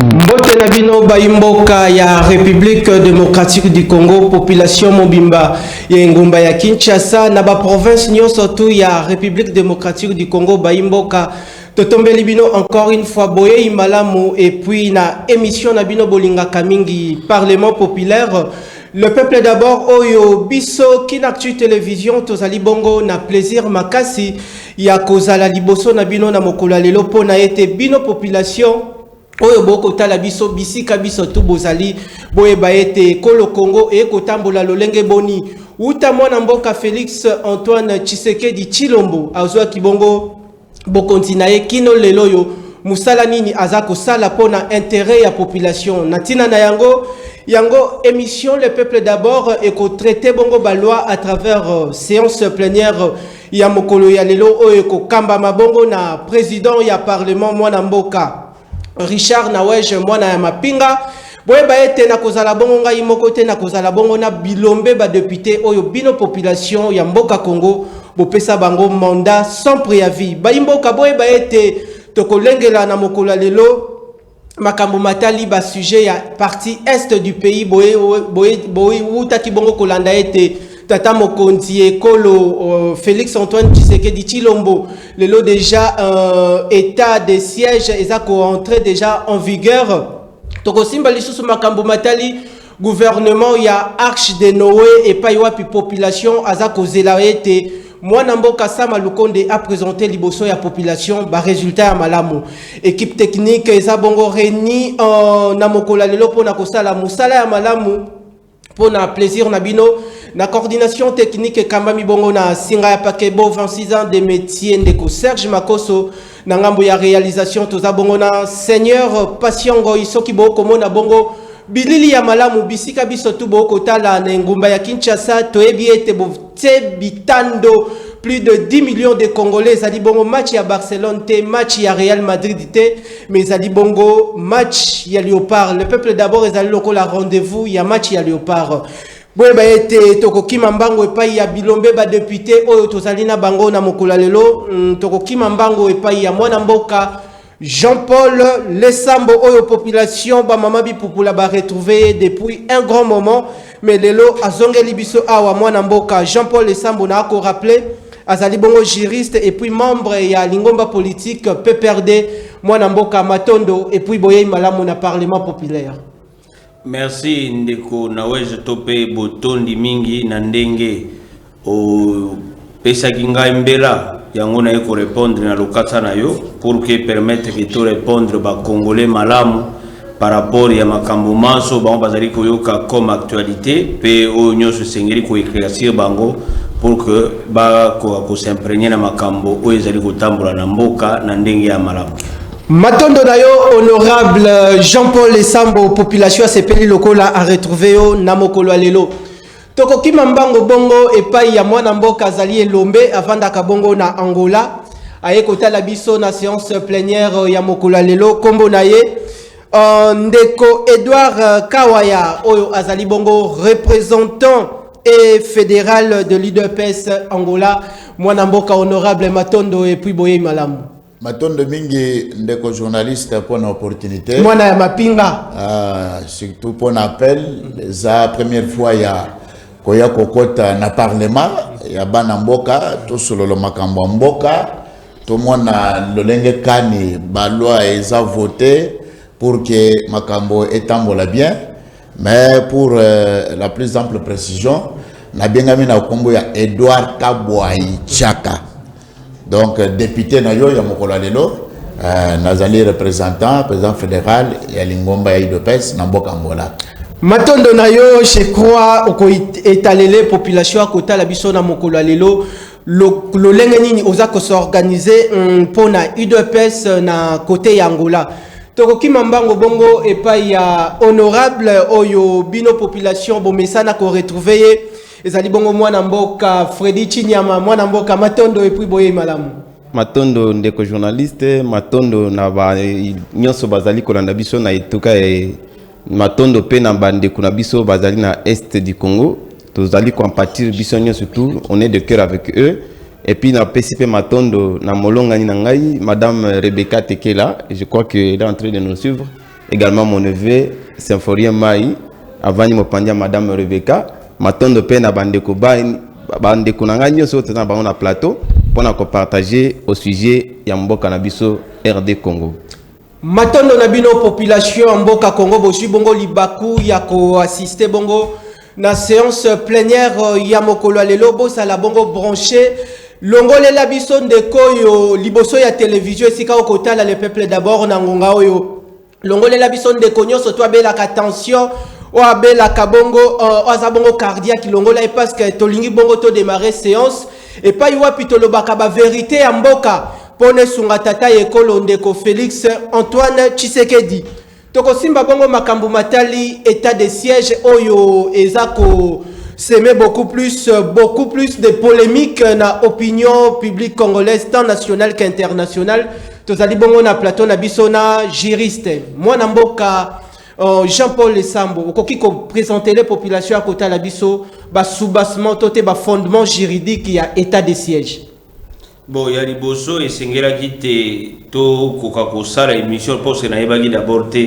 Mbote na bino baimboka ya République démocratique du Congo, population mobimba ya ngumba ya Kinshasa na ba province nyonso tu ya République démocratique du Congo baimboka totombeli bino encore une fois boye imalamu et puis na émission na bino bolinga kamingi Parlement populaire. Le peuple d'abord, Oyo Biso, Kinactu Télévision, Tozali Bongo, na plaisir makasi, ya kozala liboso na bino na mokula lelo po na ete bino population, Oyo Boko tala biso, bisika biso tu bozali, boye baete, Kolo Congo, e kotambola lolenge boni, uta mwana mboka Félix Antoine Tshisekedi Tshilombo, azwa kibongo, bokonti na ye, kino lelo yo, musala nini azako sala pona intérêt ya population, natina na yango émission Le Peuple d'abord et ko traité bongo baloi à travers séance plénière ya mokolo ya lelo oyo ko kamba mabongo na président ya parlement mwana mboka Richard Nawej mwana ya mapinga boye baete na kozala bongo ngai moko te na kozala bongo na bilombe ba député oyo bino population ya mboka Congo bopesa bango mandat sans préavis baimboka boye baete tokolengela na mokolo ya lelo makambo matali ba sujet ya partie est du pays boye utaki bongo kolanda ete tata mokonzi ekolo Félix Antoine Tshisekedi Tshilombo lelo déjà état de siège ezako entrer déjà en vigueur toko simba lisusu makambo matali gouvernement ya Arche de Noé et paiwapi population azako zela ete Mwana mboka Sama Lukonde a présenté liboso ya population ba résultat ya malamu. Équipe technique eza bongo reni na mokola lelo pona kosala musala ya malamu pona plaisir na bino na coordination technique kambami bongo na singa ya pakebo 26 ans de métier ndeko Serge Makoso na ngambo ya réalisation toza bongo na Seigneur Patiengo isoki boko mona bongo bilili ya malamu bisika biso tu boko tala na ngumba ya Kinshasa toebi ete bote bitando plus de 10 millions de Congolais zali bongo match ya Barcelone te match ya Real Madrid te mais zali bongo match ya Léopard. Le peuple d'abord ezali lokola rendez-vous ya match ya Léopard. Boye ba ete tokokima mbango epai ya bilombe ba député oyo tozali na bango na mokolo lelo tokokima mbango epai ya mwana mboka Jean-Paul Lesambo oyo population ba mama bipupula ba retrouver depuis un grand moment mais lelo azongeli biso awa mwana mboka Jean-Paul Lesambo na ko rappeler azali bongo juriste et puis membre ya lingomba politique PPRD mwana mboka Matondo et puis boye malamu na parlement populaire. Merci ndeko Nawej tope botondi mingi na ndenge o pesa kinga mbela yango na eko répondre na lokata na yo pour que permettre que to répondre ba congolais malamu par rapport ya makambo maso ba bazali ko yoka comme actualité pe o nyoso sengeli ko éclaircir bango pour que ba ko s'imprégner na makambo o ezali ko tambola na mboka na ndenge ya malamu. Matondo na yo honorable Jean-Paul Lesambo population sepeli lokola a retrouver yo na mokolo lelo. Toko kima mbango bongo epai ya mwana mboka zali elombe avanda kabongo na Angola aye kotala biso na séance plénière ya mokolo lelo kombo na ye ndeko Edouard Kawaya oyo azali bongo représentant et fédéral de l'UDPS Angola mwana mboka honorable Matondo et puis boye malamu Matondo mingi ndeko journaliste pour une opportunité mwana ya mapinga surtout pour un appel la première fois ya koya kokota na parlement ya bana mboka to solo makambo mboka to mona lolenge kani ba loi eza voté pour que makambo etambola bien mais pour la plus ample précision na bengami na kombo ya Edouard Kabwai Chaka donc député na yo ya mokolo lelo nazali représentant président fédéral ya lingomba ya UDPS na mboka Angola. Matondo na yo je crois oko étalele population à kota la biso na mokolo lelo lolenge nini oza ko s'organiser pour na UDPS na côté ya Angola. Tokoki mambango bongo epai ya honorable oyo bino population bomesana ko retrouver ezali bongo mwana mboka Freddy Chinyama mwana mboka Matondo et puis boye malamu. Matondo ndeko journaliste, Matondo na ba nyonso bazali kolanda biso na etuka Matondo pe na bande kuna biso bazali na est du Congo. Tozali compatir biso nyonso tout, on est de cœur avec eux. Et puis na PCP Matondo na molonga ni ngai madame Rebecca Tekela, je crois qu'elle est en train de nous suivre. Également mon neveu Symphorien Mai, avant ni mopandia madame Rebecca, Matondo pe na bande ko bande kuna ngai nyonso tena ba on a plateau pour na partager au sujet ya mboka na biso RD Congo. Matondo na bino population mboka Congo boshi bongo libaku ya ko assister bongo na séance plénière ya mokolo lelo bosa la bongo branché longole la biso ndeko yo liboso ya télévision esika okotala le peuple d'abord na ngonga oyo longole la biso ndeko nyonso to abela ka tension o abela ka bongo azabongo cardiaque longola et parce que tolingi bongo to démarrer séance et pas wapi to lobaka ba vérité ya mboka pone sunga tata ekolo ndeko Félix Antoine Tshisekedi toko simba bongo makambu matali état de siège oyo ezako s'aimer beaucoup plus de polémiques na opinion publique congolaise tant nationale qu'internationale. Tozali bongo na plateau na biso na juriste. Mwana mboka Jean-Paul Lesambo okoki ko présenter les populations à côté la biso ba soubassement toté ba fondement juridique ya état de siège. Bon, il y a des bosso et sengela qui te to koka kosala émission pour que na yebaki d'abord te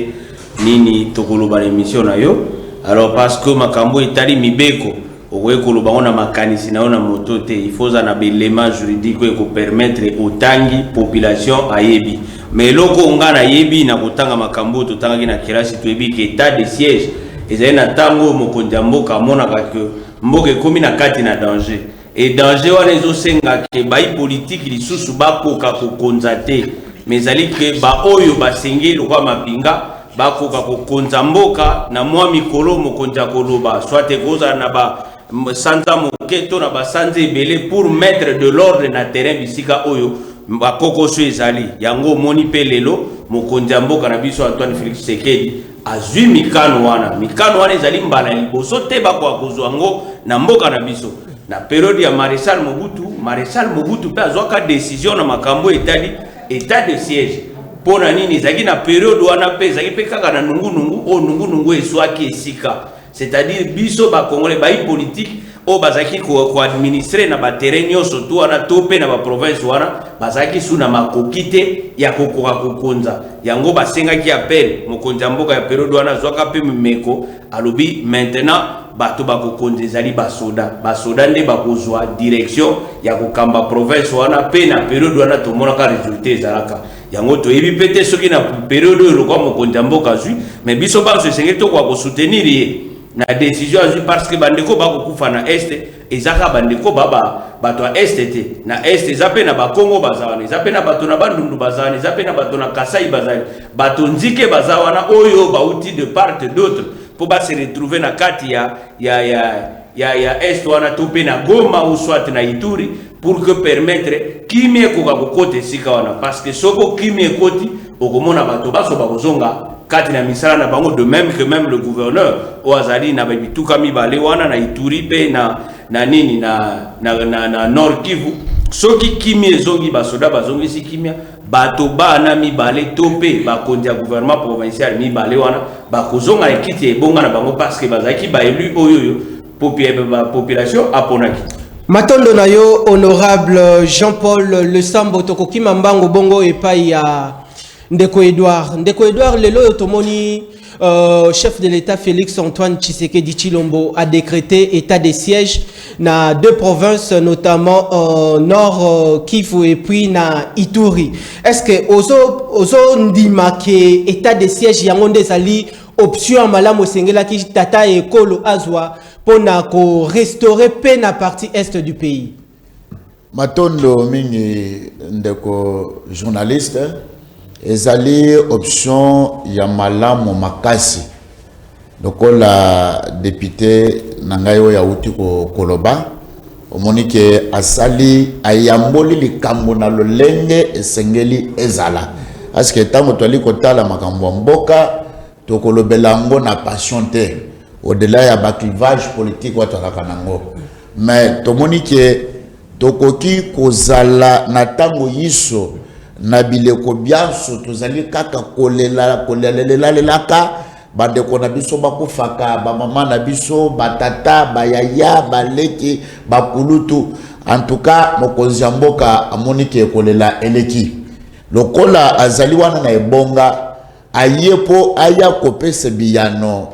nini to koloba émission na yo. Alors parce que makambo etali mibeko okoye koloba ona makanisi na ona moto te il faut na belema juridique ko permettre otangi population ayebi mais loko ngana yebi na kotanga makambo to tanga na kirasi to yebi ke état de siège ezali na tango mokonzi mboka mona ka que mboka ekomi na kati na danger et danger wana ezosenga ke bai politique lisusu bakoka kokonza te mais ezali ke ba oyo basengeli lokwa mapinga bakoka kokonza mboka na mwa mikolo mokonzi koloba soit ekoza na ba sanza moketo na ba sanza ebele pour mettre de l'ordre na terrain bisika oyo bakoko so ezali yango moni pe lelo mokonzi mboka na biso Antoine Félix Tshisekedi azwi mikano wana ezali mbala liboso te bakwa kozwa ngo na mboka na biso na période ya Maréchal Mobutu pe azwaka décision na makambo etali état de siège pona nini ezaki na période wana pe ezaki pe kaka na nungu eswaki esika c'est-à-dire biso ba congolais ba politique o bazaki ko administrer na ba terrain nyonso to wana to pe na ba province wana bazaki suna makokite ya kokoka kokonza yango basengaki appel mokonzi mboka ya période wana zwaka pe meko alobi maintenant bato bakokonza ezali basoda nde bakozwa direction ya kokamba province wana pe na période wana tomonaka résultat ezalaka yango toyebi pete soki na période oyo lokwa mokonzi mboka zwi mais biso baso esengeli to kwa soutenir ye na décision azwi parce que bandeko bakokufa na este ezaka bandeko bato ya este te na este eza pe na bakongo baza wana eza pe na bato na bandundu baza wana eza pe na bato na kasai bazali bato nzike baza wana oyo bauti de part et d'autre pour se retrouver na kati ya est wana to pe na Goma ou soit na Ituri pour que permettre kimie koka kokota esika wana parce que soko kimie koti okomona bato baso bakozonga kati na misala na bango de même que même le gouverneur oazali na bituka mibale wana na Ituri pe na nini na Nord Kivu soki kimie ezongi basoda bazongi si kimia bato bana mibale to pe bakonzi ya gouvernement provincial mibale wana bakozonga ekiti ebonga na bango parce que bazaki ba élu oyo population aponaki. Matondo na yo honorable Jean-Paul Lesambo tokoki mambango bongo epai ya Ndeko Edouard lelo otomoni chef de l'État Félix Antoine Tshisekedi Tshilombo a décrété état de siège na deux provinces notamment Nord Kivu et puis na Ituri. Est-ce que ozo ndima ke état de siège yango ndezali option malamu sengela ki tata ekolo azwa pona ko restaurer pe na partie est du pays? Matondo mingi ndeko journaliste ezali option ya malamu makasi lokola député nangayo ya uti ko koloba omonike asali ayamboli likambo na lolenge esengeli ezala parce que tango toli kotala makambo mboka tokolobela ngo na passion te au-delà ya ba clivage politique wa tolaka nango mais tomonike tokoki kozala na tango yiso na bileko bianso tozali kaka kolelelaka bandeko na biso bakufaka bamama na biso batata bayaya baleki bakulutu en tout cas mokonzi ya mboka amoniki ekolela eleki lokola azali wana na ebonga ayepo aya kopesa biyano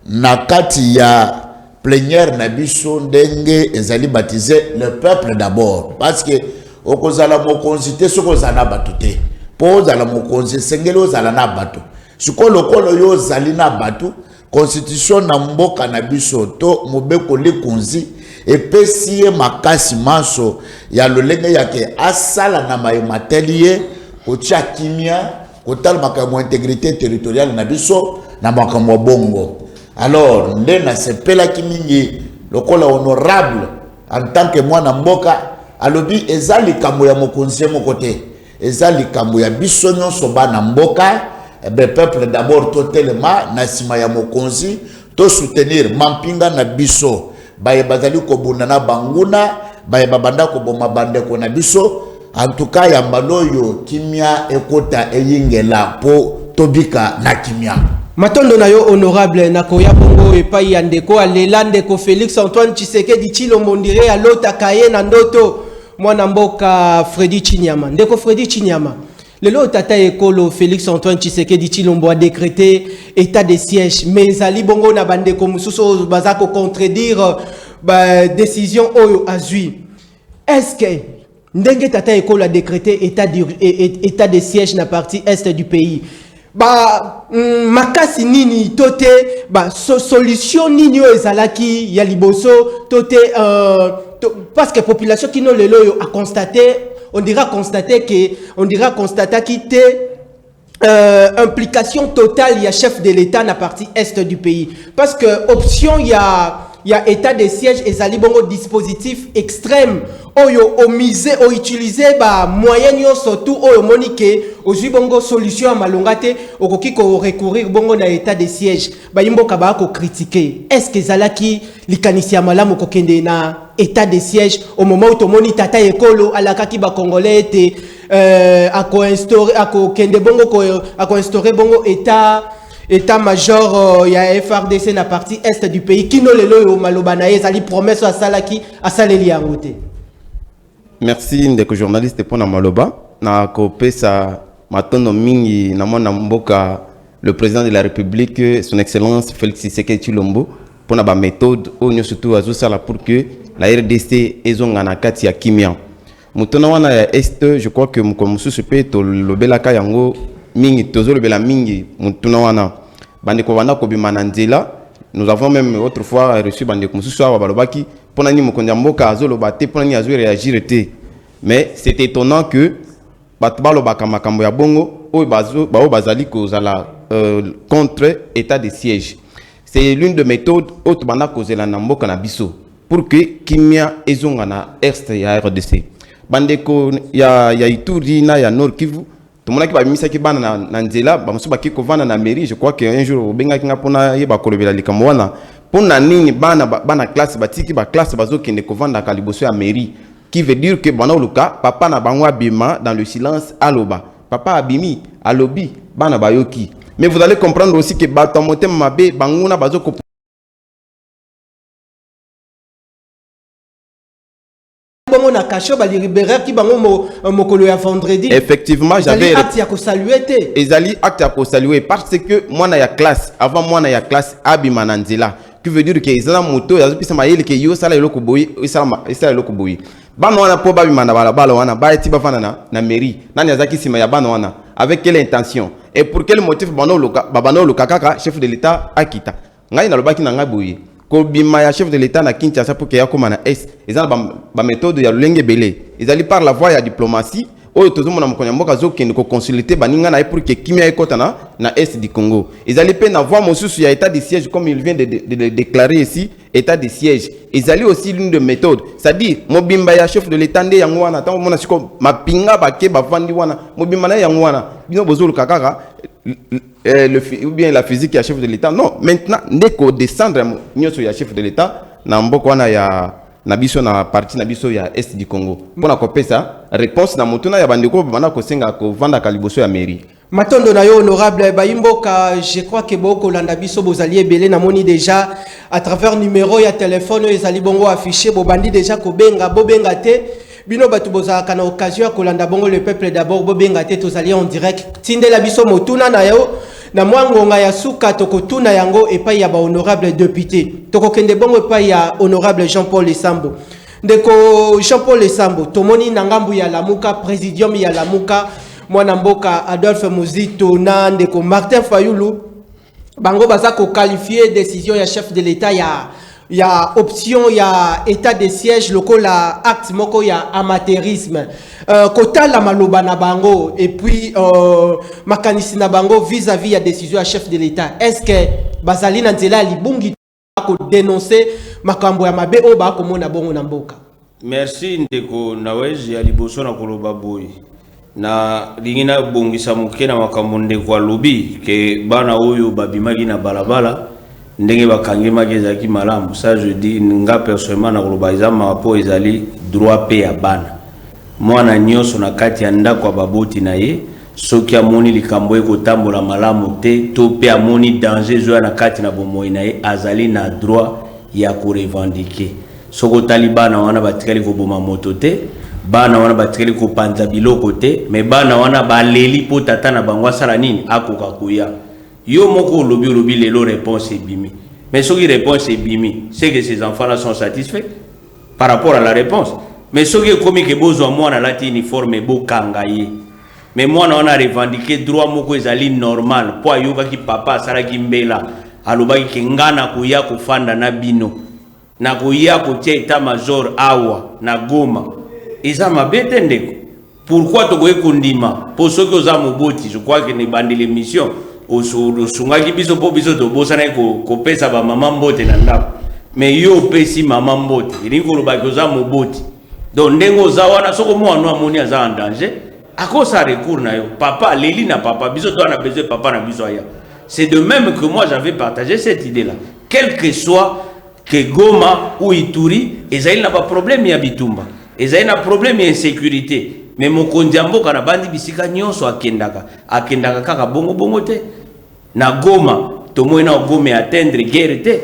na kati ya plénière na biso ndenge ezali baptisé le peuple d'abord parce que okozala mokonzi te sokozala bato te po ozala mokonzi sengeli ozala na bato sikolo kolo yo zali na bato constitution na mboka na biso to mobeko likunzi epesi ye makasi maso ya lolenge yake asala na mayemateli ye kotia kimia kotala makambo intégrité territoriale na biso na makambo bongo alors nde na sepelaki mingi lokola honorable en tant que mwana mboka alobi eza likambo ya mokonzi moko te eza likambo ya biso nyonso bana mboka peuple d'abord totelema na sima ya mokonzi to soutenir mampinga na biso baye bazali kobunda na banguna baye babanda koboma bandeko na biso en tout cas ya mbaloyo kimia ekota eyingela po tobika na kimia Matondo na yo honorable na koya bongo epai ya ndeko alela ndeko Félix Antoine Tshisekedi Tshilombo ndire alota kaye na ndoto mwana mboka Freddy Chinyama ndeko Freddy Chinyama lelo tata ekolo Félix Antoine Tshisekedi Tshilombo a décrété état de siège mais ali bongo na bandeko mususu bazako contredire ba décision oyo azui est-ce que ndenge tata ekolo a décrété état de siège na partie est du pays ba makasi nini tote ba solution nini ezalaki ya liboso tote parce que population qui no lelo yo a constaté on dira constater qu'il implication totale il y a chef de l'État na partie est du pays parce que option il y a état de siège et zali bongo dispositif extrême oyo omisé o utiliser ba moyen surtout oyo monique ozui bongo solution à malongate okoki ko recourir bongo na état de siège ba yimboka ba ko critiquer est-ce que zalaki likanisi ya malamu ko kende na état de siège au moment où tomoni tata ekolo alakaki ba congolais te ako kende bongo ako instaurer bongo état-major ya FRDC na partie est du pays kino lelo yo maloba na ezali promesse asalaki asaleli yango te. Merci ndeko journaliste pour na maloba na kopesa matondo mingi na mwana mboka le président de la République son excellence Félix Tshisekedi Tshilombo pour na ba méthode onyo surtout azosala pour que la RDC ezonga na kati ya kimia mutona wana ya est je crois que mukomususu pe to lobelaka yango mingi tozo lobela mingi mutuna wana bandeko banda kobima na nzela nous avons même autrefois reçu bandeko mususu awa balobaki pona ni mokonzi mboka azoloba te pona ni azo réagir te mais c'est étonnant que bato balobaka makambo ya bongo oyo bazali kozala contre état de siège c'est l'une de méthodes autres banda kozela na mboka na biso pour que kimia ezonga na est ya RDC bandeko ya Ituri na ya Nord Kivu tomonaki babimisaki bana na nzela bamosusu baki kovanda na mairie je crois que un jour obengaki nga mpona yeba kolobela likambo wana mpona nini bana classe batiki ba classe bazokende kovandaka liboso ya mairie qui veut dire que bana oluka papa na bango abima dans le silence aloba papa abimi alobi bana bayoki mais vous allez comprendre aussi que bato motema mabe banguna bazoko na cacho ba libérer ki bango mokolo ya vendredi effectivement j'avais acte ya ko saluer te ezali acte ya ko saluer parce que mwana ya classe avant mwana ya classe abima na nzela qui veut dire que ezala moto ya pisa mayele ke yo sala eloko boyi esala eloko boyi bana wana po babima na balabala wana ba eti bafana na mairie nani azaki sima ya bana wana avec quelle intention et pour quel motif babano loka kaka chef de l'état akita ngai na lobaki na ngai boyi kobima ya chef de l'état na Kinshasa pour que ya koma na est ezala ba méthode ya lolenge belé ezali par la voie ya diplomatie oyo tozomona mokonzi mboka azokende ko consulter baninga na pour que kimia ekota na est du Congo. Ezali pe na voie mosusu ya état de siège comme il vient de déclarer ici, état de siège. Ezali aussi l'une de méthodes, c'est-à-dire mobimba ya chef de l'état nde yango wana tango mona siko mapinga bake bavandi wana mobimba na yango wana bino bozolo kakaka ou bien la physique ya chef de l'état. Non, maintenant ndeko descendre nyoso ya chef de l'état na mboko wana ya na biso na parti na biso ya est du Congo. Pona kopesa réponse na mutuna ya bandeko bana kosenga ko vanda kaliboso ya mairie. Matondo na yo honorable Bayimboka, je crois que beaucoup landa biso bozali ebele na moni déjà à travers numéro ya téléphone ezali bongo affiché bobandi déjà ko bobenga te bino batu bozaka na occasion ko landa bongo le peuple d'abord bobenga te tozali en direct tindela biso motuna na yo na mwangonga ya suka tokotuna yango epai ya ba honorable député tokokende bongo epai ya honorable Jean-Paul Lesambo ndeko Jean-Paul Lesambo tomoni na ngambu ya Lamuka présidium ya Lamuka mwana mboka Adolphe Muzito na ndeko Martin Fayulu bango baza ko qualifier décision ya chef de l'état ya option ya état de siège lokola acte moko ya amateurisme kotala maloba na bango et puis makanisi na bango vis-à-vis ya décision ya chef de l'état. Est-ce que bazali na nzela libungi ko dénoncer makambo ya mabe o ba ko mona bongo na mboka? Merci ndeko nawezi ya liboso na koloba boy na lingina bongisa muke na makambo ndeko alobi ke bana oyo babimaki na balabala ndenge bakangimaki ezalaki malamu. Ça je dis nga personnellement na koloba ezama po ezali droit pe ya bana mwana nyonso na kati ya ndako ya baboti na ye soki amoni likambo ekotambola malamu te to pe amoni danger zo na kati na bomoi na ye azali na droit ya ko revendiquer. Soko talibana wana batikali ko boma moto te, bana wana batikali ko panza biloko te, mais bana wana baleli po tata na bango sala nini akoka kuya. Yo moko lobi lelo réponse ebimi. Mais soki réponse ebimi, c'est que ces enfants là sont satisfaits par rapport à la réponse. Mais soki komi ke bozo mwana lati uniforme bo kangaye. Mais mwana wana revendiquer droit moko ezali normal po ayoka ki papa sala ki mbela alobaki ke ngana kuya kufanda na bino. Na kuya kotia état major awa na Goma. Eza mabete ndeko. Pourquoi tokoye kondima? Pour ceux qui oza moboti, je crois que ne bandi l'émission osungaki biso po biso to bosana ko pesa ba mama mbote na ndako. Mais yo pesi mama mbote. Ili ko lobaki oza moboti. Donc ndengo za wana soko mwana amoni aza en danger. Akosa recours na yo. Papa leli na papa biso to na besoin papa na biso aya. C'est de même que moi j'avais partagé cette idée là. Quel que soit que Goma ou Ituri, ezali na ba problème ya bitumba. Ezali na problème ya insécurité. Mais mokonzi mboka na bandi bisika nyonso akendaka kaka bongo te. Na Goma, tomoni na Goma atteindre guerre te.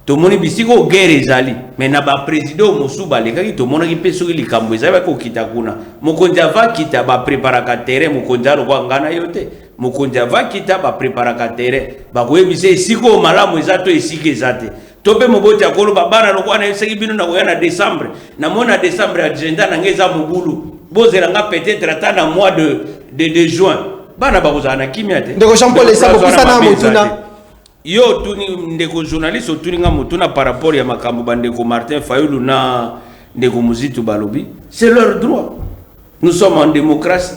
Tomoni bisiko guerre ezali. Mais na ba président Mosuba lekaki tomona ki peso ki likambo ezali ko kita kuna. Mokonzi ava kita ba préparaka terrain mokonzi aloko ngana yote. Mokonzi ava kita ba préparaka terrain. Ba koyebise siko malamu ezato esike ezate. Tope moboti akolo babana lokwa na eseki bino na koya na décembre. Na mona décembre agenda na ngeza mobulu. Bozela nga peut-être atana mois de juin. Bana bakoza na kimia te. Ndeko Jean-Paul Lesambo kusana motuna. Yo tuni ndeko journaliste tuni nga motuna par rapport ya makambo bandeko Martin Fayulu na ndeko Muzito balobi. C'est leur droit. Nous sommes en démocratie.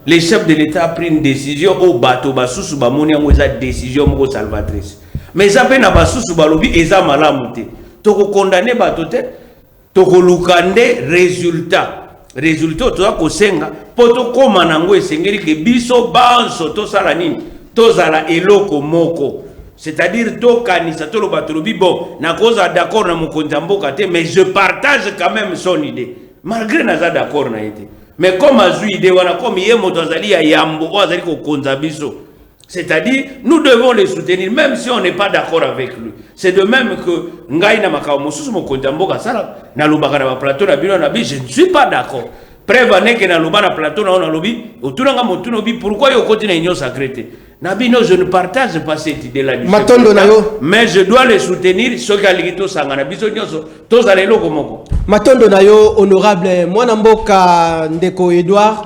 Les chefs de l'État ont pris une décision au bateau basusu bamoni yango eza décision moko salvatrice. Mais ça na basusu balobi eza malamu te. Toko condamner bato te. Toko lukande résultat to ko senga poto koma nango esengeli ke biso banso to sala nini to zala eloko moko. C'est-à-dire to kanisa to lo bato lobi bon na koza d'accord na mokonzi mboka te mais je partage quand même son idée malgré naza d'accord na été. Mais comme azui idée wana comme yemo to zali ya yambo o azali ko konza biso. C'est-à-dire, nous devons les soutenir, même si on n'est pas d'accord avec lui. C'est de même que Ngaï na makao mosusu mokontamboka sala na lubaka na plateau na bino na bi, je ne suis pas d'accord. Preuve n'est que na lubaka na plateau na lobby, otunanga motunobi pourquoi yo continue union sacrée. Na bino je ne partage pas cette idée là du Matondo na yo. Mais je dois les soutenir ceux qui aligito sangana biso nyonso to zalelo komoko. Matondo na yo honorable mwana mboka ndeko Edouard.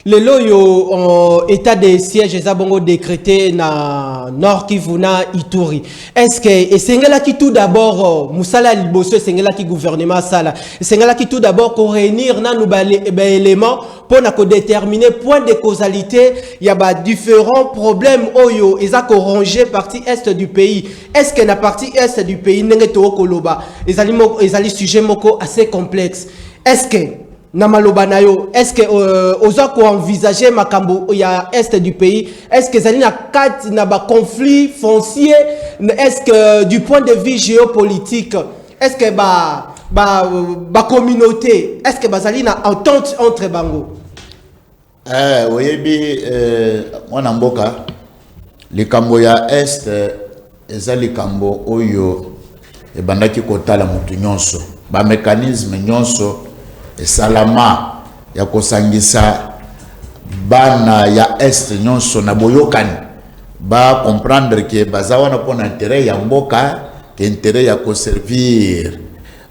Le loyo état de siège est bongo décrété na Nord Kivu na Ituri. Est-ce que et sengela qui tout d'abord musala liboso sengela qui gouvernement sala sengela qui tout d'abord ko réunir na nous éléments pour na ko déterminer point de causalité il y a différents problèmes oyo eza ko ranger partie est du pays. Est-ce que na partie est du pays ndenge to koloba ezali sujet moko assez complexe. Est-ce que Namalobanayo, est-ce que oza ko envisager makambo ya est du pays? Est-ce que zali na quatre na ba conflit foncier? Est-ce que du point de vue géopolitique, est-ce que ba communauté, est-ce que bazali na entente entre bango? Oyebi mwana mboka likambo ya est eza likambo oyo ebandaki kotala mutu nyonso ba mécanisme nyonso salama ya kosangisa bana ya est nyonso na boyokani ba comprendre que bazawa na pona intérêt ya mboka que intérêt ya ko servir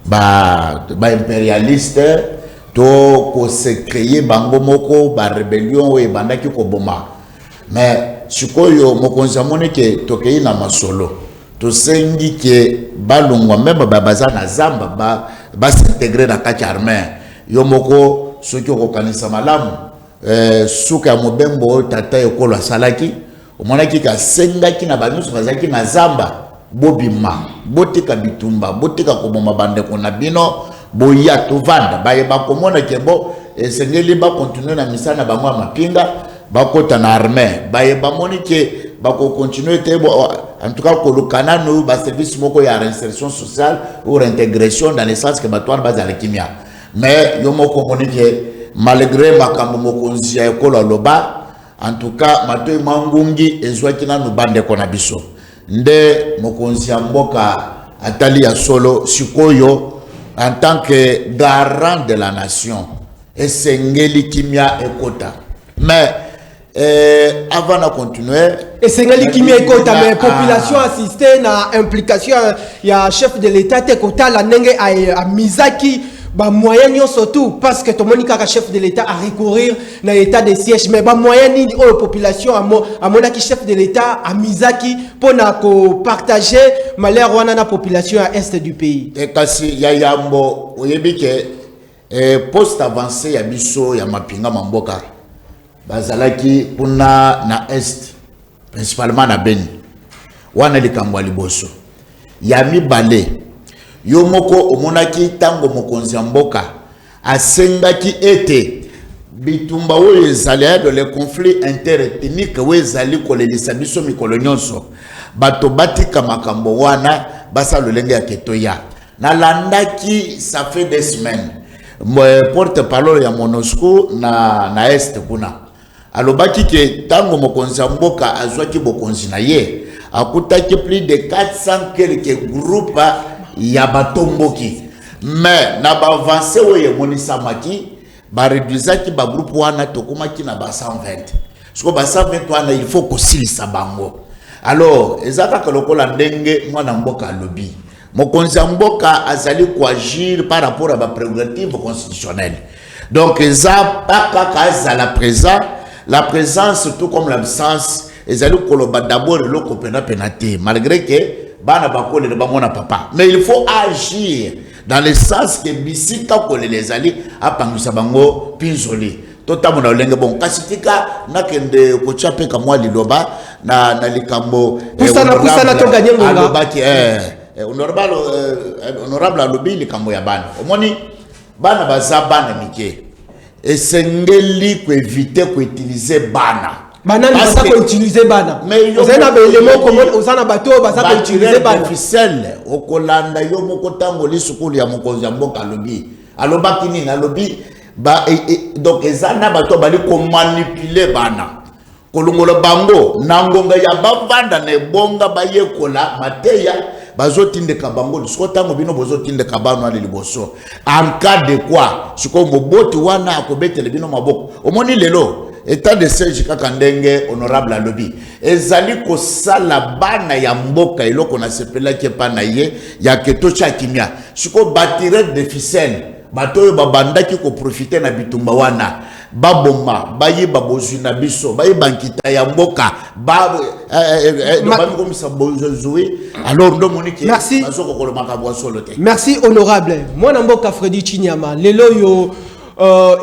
ba impérialiste to ko se créer bango moko ba rébellion e bandaki ko boma mais sikoyo mokonzi amoni ke tokei na masolo to sengi ke balungwa même baza na zamba ba s'intégrer na kati armée yomoko soki okokanisa malamu suka ya mobembo tata ekolo asalaki omonaki ka sengaki na banyusu bazaki na zamba bobima botika bitumba botika koboma bandeko na bino boya tovanda bayeba komona ke bo esengeli ba continuer na misana bango ya mapinga bakota na armée bayeba moni ke bako continuer te bo en tout cas kolukana no ba service moko ya réinsertion sociale ou réintégration dans le sens que batwar bazali kimia. Mais yomoko monike malgré makambo mokonzi ya ekolo loba en tout cas matoyi mangungi ezwaki na nubande kona biso nde mokonzi ya mboka atali ya solo sikoyo en tant que garant de la nation esengeli kimia ekota mais avant de continuer esengeli kimia ekota mais population assistée na implication ya chef de l'état te kota la ndenge a mizaki ba moyen surtout parce que tout le monde chef de l'état à recourir dans l'état de siège mais ba moyen ni population à mon qui chef de l'état à misaki pour na ko partager malheur wana na population à est du pays et kasi ya yambo oyebike poste avancé ya biso ya mapinga mamboka bazalaki puna na est principalement na Beni wana likambo liboso ya mibale yomoko omonaki tango mokonzi mboka asengaki ete bitumba oyo ezali de le conflit interethnique oyo ezali kolelisa biso mikolo nyonso bato batika makambo wana basa lolenge ya ketoya nalandaki ça fait des semaines porte-parole ya MONUSCO na est kuna alobaki ke tango mokonzi mboka azwaki bokonzi na ye akutaki plus de 400 quelques groupes ya batomboki mais na ba avancer oye monisa maki ba réduisaki ba groupe wana tokomaki na ba 120 siko ba 120 wana il faut ko silisa bango alors ezaka ka lokola ndenge mwana mboka lobby mokonzi mboka azali ko agir par rapport à ba prérogative constitutionnelle donc eza paka kaza la présence tout comme l'absence ezali koloba d'abord le kopena penate malgré que bana bakole de bamona papa mais il faut agir dans le sens que bisika kole les ali apangisa bango pinzoli totamo na lenge bon kasitika nakende ko chape ka mwa liloba na likambo pusana to gagner ngonga alobaki honorable alobi likambo ya bana omoni bana bazabana mike esengeli ko éviter ko utiliser bana banani basa ko utiliser bana ozana ba élément comme ozana bato basa ko utiliser bana ficelle okolanda yo moko tango lisukulu ya mokonzi mboka lobi alobaki nini alobi donc ezana bato bali ko manipuler bana kolongola bango na ngonga ya bavanda na bonga bayekola mateya bazotindeka bango lisiko tango bino bozotindeka bana ali liboso en cas de quoi siko moboti wana akobetele bino maboko omoni lelo état de siège kaka ndenge honorable alobi ezali ko sala bana ya mboka eloko na sepela ke pana ye ya keto cha kimia siko batirer de ficelle bato yo babandaki ko profiter na bitumba wana baboma baye babozu na biso baye bankita ya mboka ba komisa bozozoué alors ndo moniki merci bazoko kolomaka bwasolo te. Merci honorable mwana mboka Freddy Chinyama lelo yo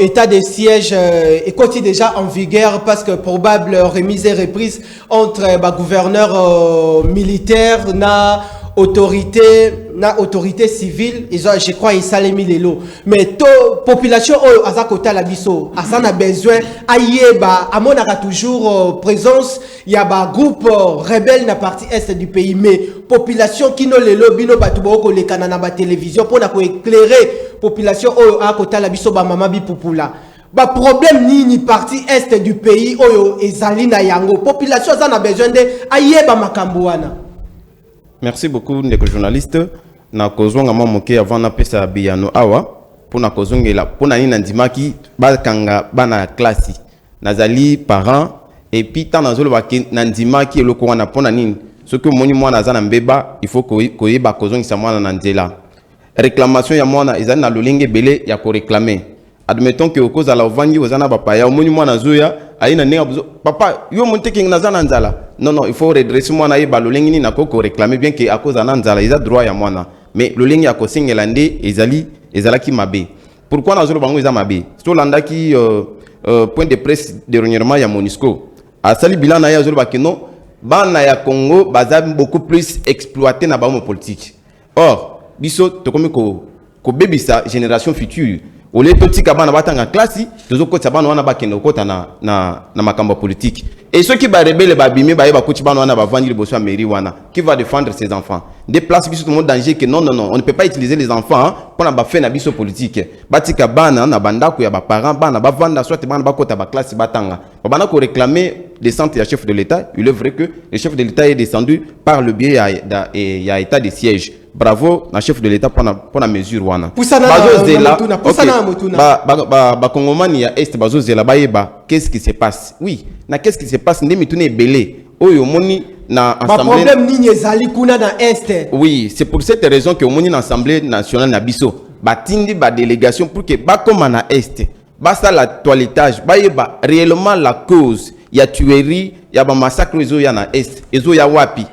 état de siège est côté déjà en vigueur parce que probable remise et reprise entre gouverneur militaire na autorité civile je crois ils salemi lelo mais to population azakota la biso asana besoin ayeba amonaka toujours présence il y a ba groupe rebelle na partie est du pays mais population kino lelo bino batu boko lekana na ba télévision pour na ko éclairer population akota la biso ba mama bipupula ba problème ni partie est du pays oyo ezali na yango population azana besoin de ayeba makambo wana. Merci beaucoup, ndeko journaliste. Na kozonga moke avant na pesa biyano awa pour na kozongela pour na nina ndimaki bakanga bana classe nazali parents et puis tant nazolo ba na ndimaki eloko wana pour na nini ce que moni mwana za na mbeba il faut ko yeba kozongisa mwana na nzela réclamation ya mwana ezali na lolenge belé ya ko réclamer admettons que okoza la ovangi ozana bapa ya moni mwana zoya aina nenga papa yo monteki na za na nzala non il faut redresser mwana yeba lolenge ni na ko réclamer bien que akoza na nzala ils a droit ya mwana mais lolenge ya ko singela nde ezalaki mabe pourquoi na zolo bango eza mabe so landaki point de presse dernièrement ya Monisco asali bilan na ya zolo bakino bana ya Congo baza beaucoup plus exploité na ba politique or biso tokomi ko bebisa génération future ole totika bana batanga classe tozokota bana wana bakenda okota na makambo politique et ceux qui ba rebelle ba bimi ba yeba kuti bana wana ba vendre liboso mairie wana qui va défendre ses enfants des places biso tout le monde danger que non on ne peut pas utiliser les enfants pour na ba faire na biso politique batika bana na bandako ya ba parents bana ba vanda soit bana bakota ba classe batanga bana ko réclamer descente ya chef de l'état il est vrai que le chef de l'état est descendu par le biais ya état de siège. Bravo, na chef de l'État pour la mesure wana. Congomani ya Est bazo zela baeba qu'est-ce qui se passe? Oui, na qu'est-ce qui se passe ndemi tune belé. Oyo moni na assemblée. Problème ni ezali kuna na Est. Oui, c'est pour cette raison que moni na assemblée nationale na biso batindi ba délégation pour que ba comme na Est. Basta la toilettage, baeba réellement la cause ya tuerie, ya ba massacre ezo ya na Est, ezo ya wapi.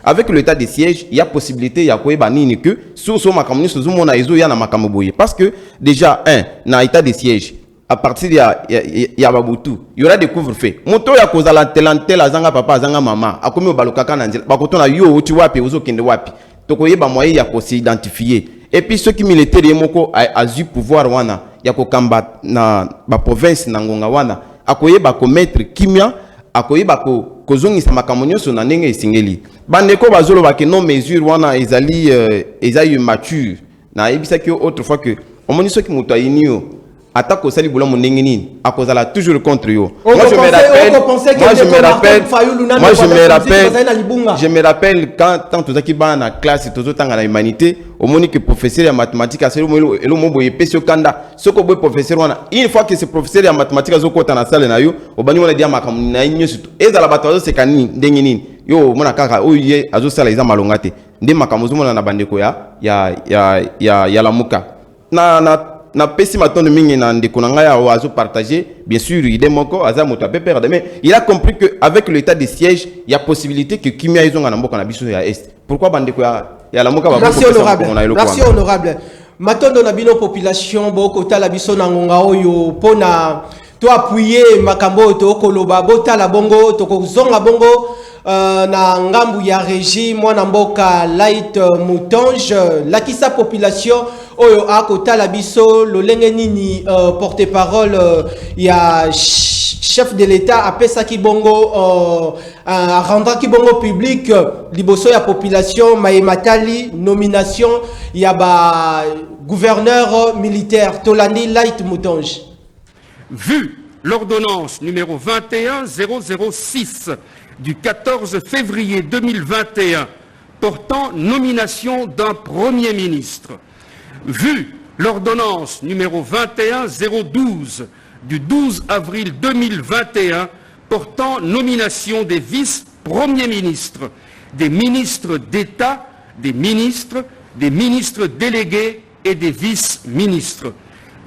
Avec l'état de siège, il y a possibilité ya koyeba nini que sous so makamoni sous mona ezo ya na makamoboye parce que déjà na état de siège à partir ya babutu il y aura des couvre-feu moto ya kozala telantel azanga papa azanga mama akomi obalokaka na nzela bakotona yo uti wapi ozo kende wapi tokoyeba moyen ya ko s'identifier et puis ceux qui militaires yemoko a eu pouvoir wana ya ko kamba na ba province na ngonga wana akoyeba ko mettre kimia akoyeba ko kozongisa makambo nyonso na ndenge esingeli bandeko bazolo ba ke non mesure wana ezali mature na yebisaki autrefois que omoni soki moto ayinio atako sali bula ndenge nini akozala toujours contre yo. Moi je me rappelle quand tant tozaki ba na classe tozotanga na humanité omoni que professeur ya mathématiques aselo elo mobo yepesi okanda soko boy professeur wana une fois que ce professeur ya mathématiques azokota na salle na yo obani wana dia makambo na nyonso ezala bato azosekani ndenge nini yo mona kaka oye azosala eza malonga te nde makambo zomona na bandeko ya lamuka na pesi matondo mingi na ndeko na ngai azo partager bien sûr il est moko aza moto pe perdre mais il a compris que avec l'état de siège il y a possibilité que kimia izonga na mboka na biso ya Est pourquoi bandeko ya lamuka ba merci honorable matondo na bino population boko tala biso na ngonga oyo pona to appuyer makambo to koloba botala bongo to kozonga bongo na ngambu ya régie mwana mboka Light Moutonge lakisa population oyo akotala biso lolenge nini porte-parole ya chef de l'État apesa ki bongo rendre ki bongo public liboso ya population maematali nomination ya ba gouverneur militaire Tolandi Light Moutonge. Vu l'ordonnance numéro 21006 du 14 février 2021 portant nomination d'un Premier ministre, vu l'ordonnance numéro 21012 du 12 avril 2021 portant nomination des vice-premiers ministres, des ministres d'État, des ministres délégués et des vice-ministres,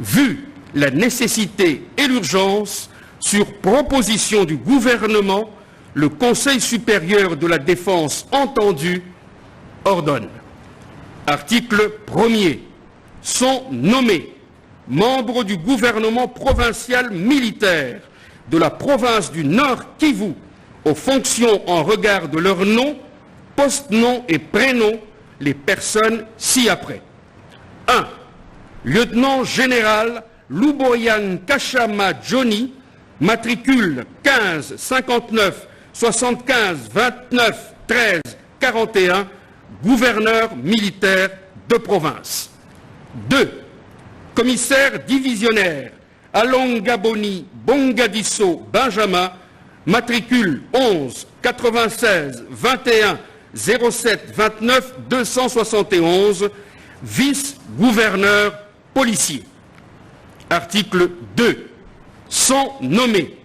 vu la nécessité et l'urgence, sur proposition du gouvernement, le Conseil supérieur de la défense entendu ordonne. Article 1er. Sont nommés membres du gouvernement provincial militaire de la province du Nord Kivu aux fonctions en regard de leur nom, post-nom et prénom, les personnes ci-après. 1. Lieutenant général Luboyan Kachama Johnny, matricule 15 59 75 29 13 41, gouverneur militaire de province. 2. Commissaire divisionnaire Alongaboni Bongadisso Benjamin, matricule 11 96 21 07 29 271, vice-gouverneur policier. Article 2. Sont nommés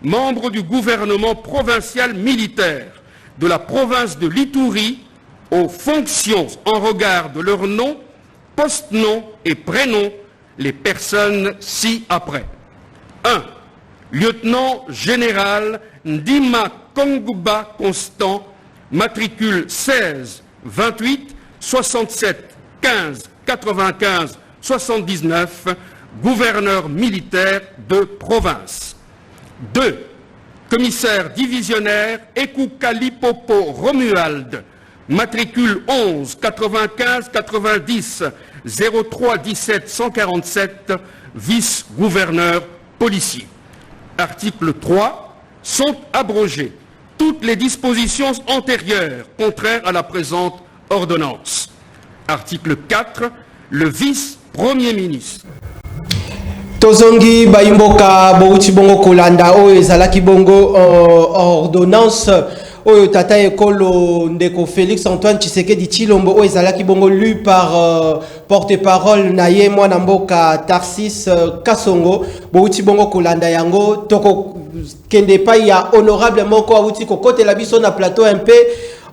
membres du gouvernement provincial militaire de la province de l'Ituri aux fonctions en regard de leur nom, post-nom et prénom, les personnes ci-après. 1. Lieutenant général Ndima Kongouba Constant, matricule 16 28 67 15 95 79, gouverneur militaire de province. 2. Commissaire divisionnaire Ekoukalipopo Romuald, matricule 11 95 90 03 17 147, vice-gouverneur policier. Article 3. Sont abrogées toutes les dispositions antérieures contraires à la présente ordonnance. Article 4. Le vice-premier ministre. Tozongi Baimboka Bouti Bongo Kolanda o ezalaki bongo ordonnance oyo tata ekolo ndeko Félix Antoine Tshisekedi Tshilombo o ezalaki bongo lu par porte-parole na ye mwana mboka Tarsis Kasongo Bouti Bongo Kolanda yango toko kende pa ya honorable moko awuti kokotela biso na plateau un peu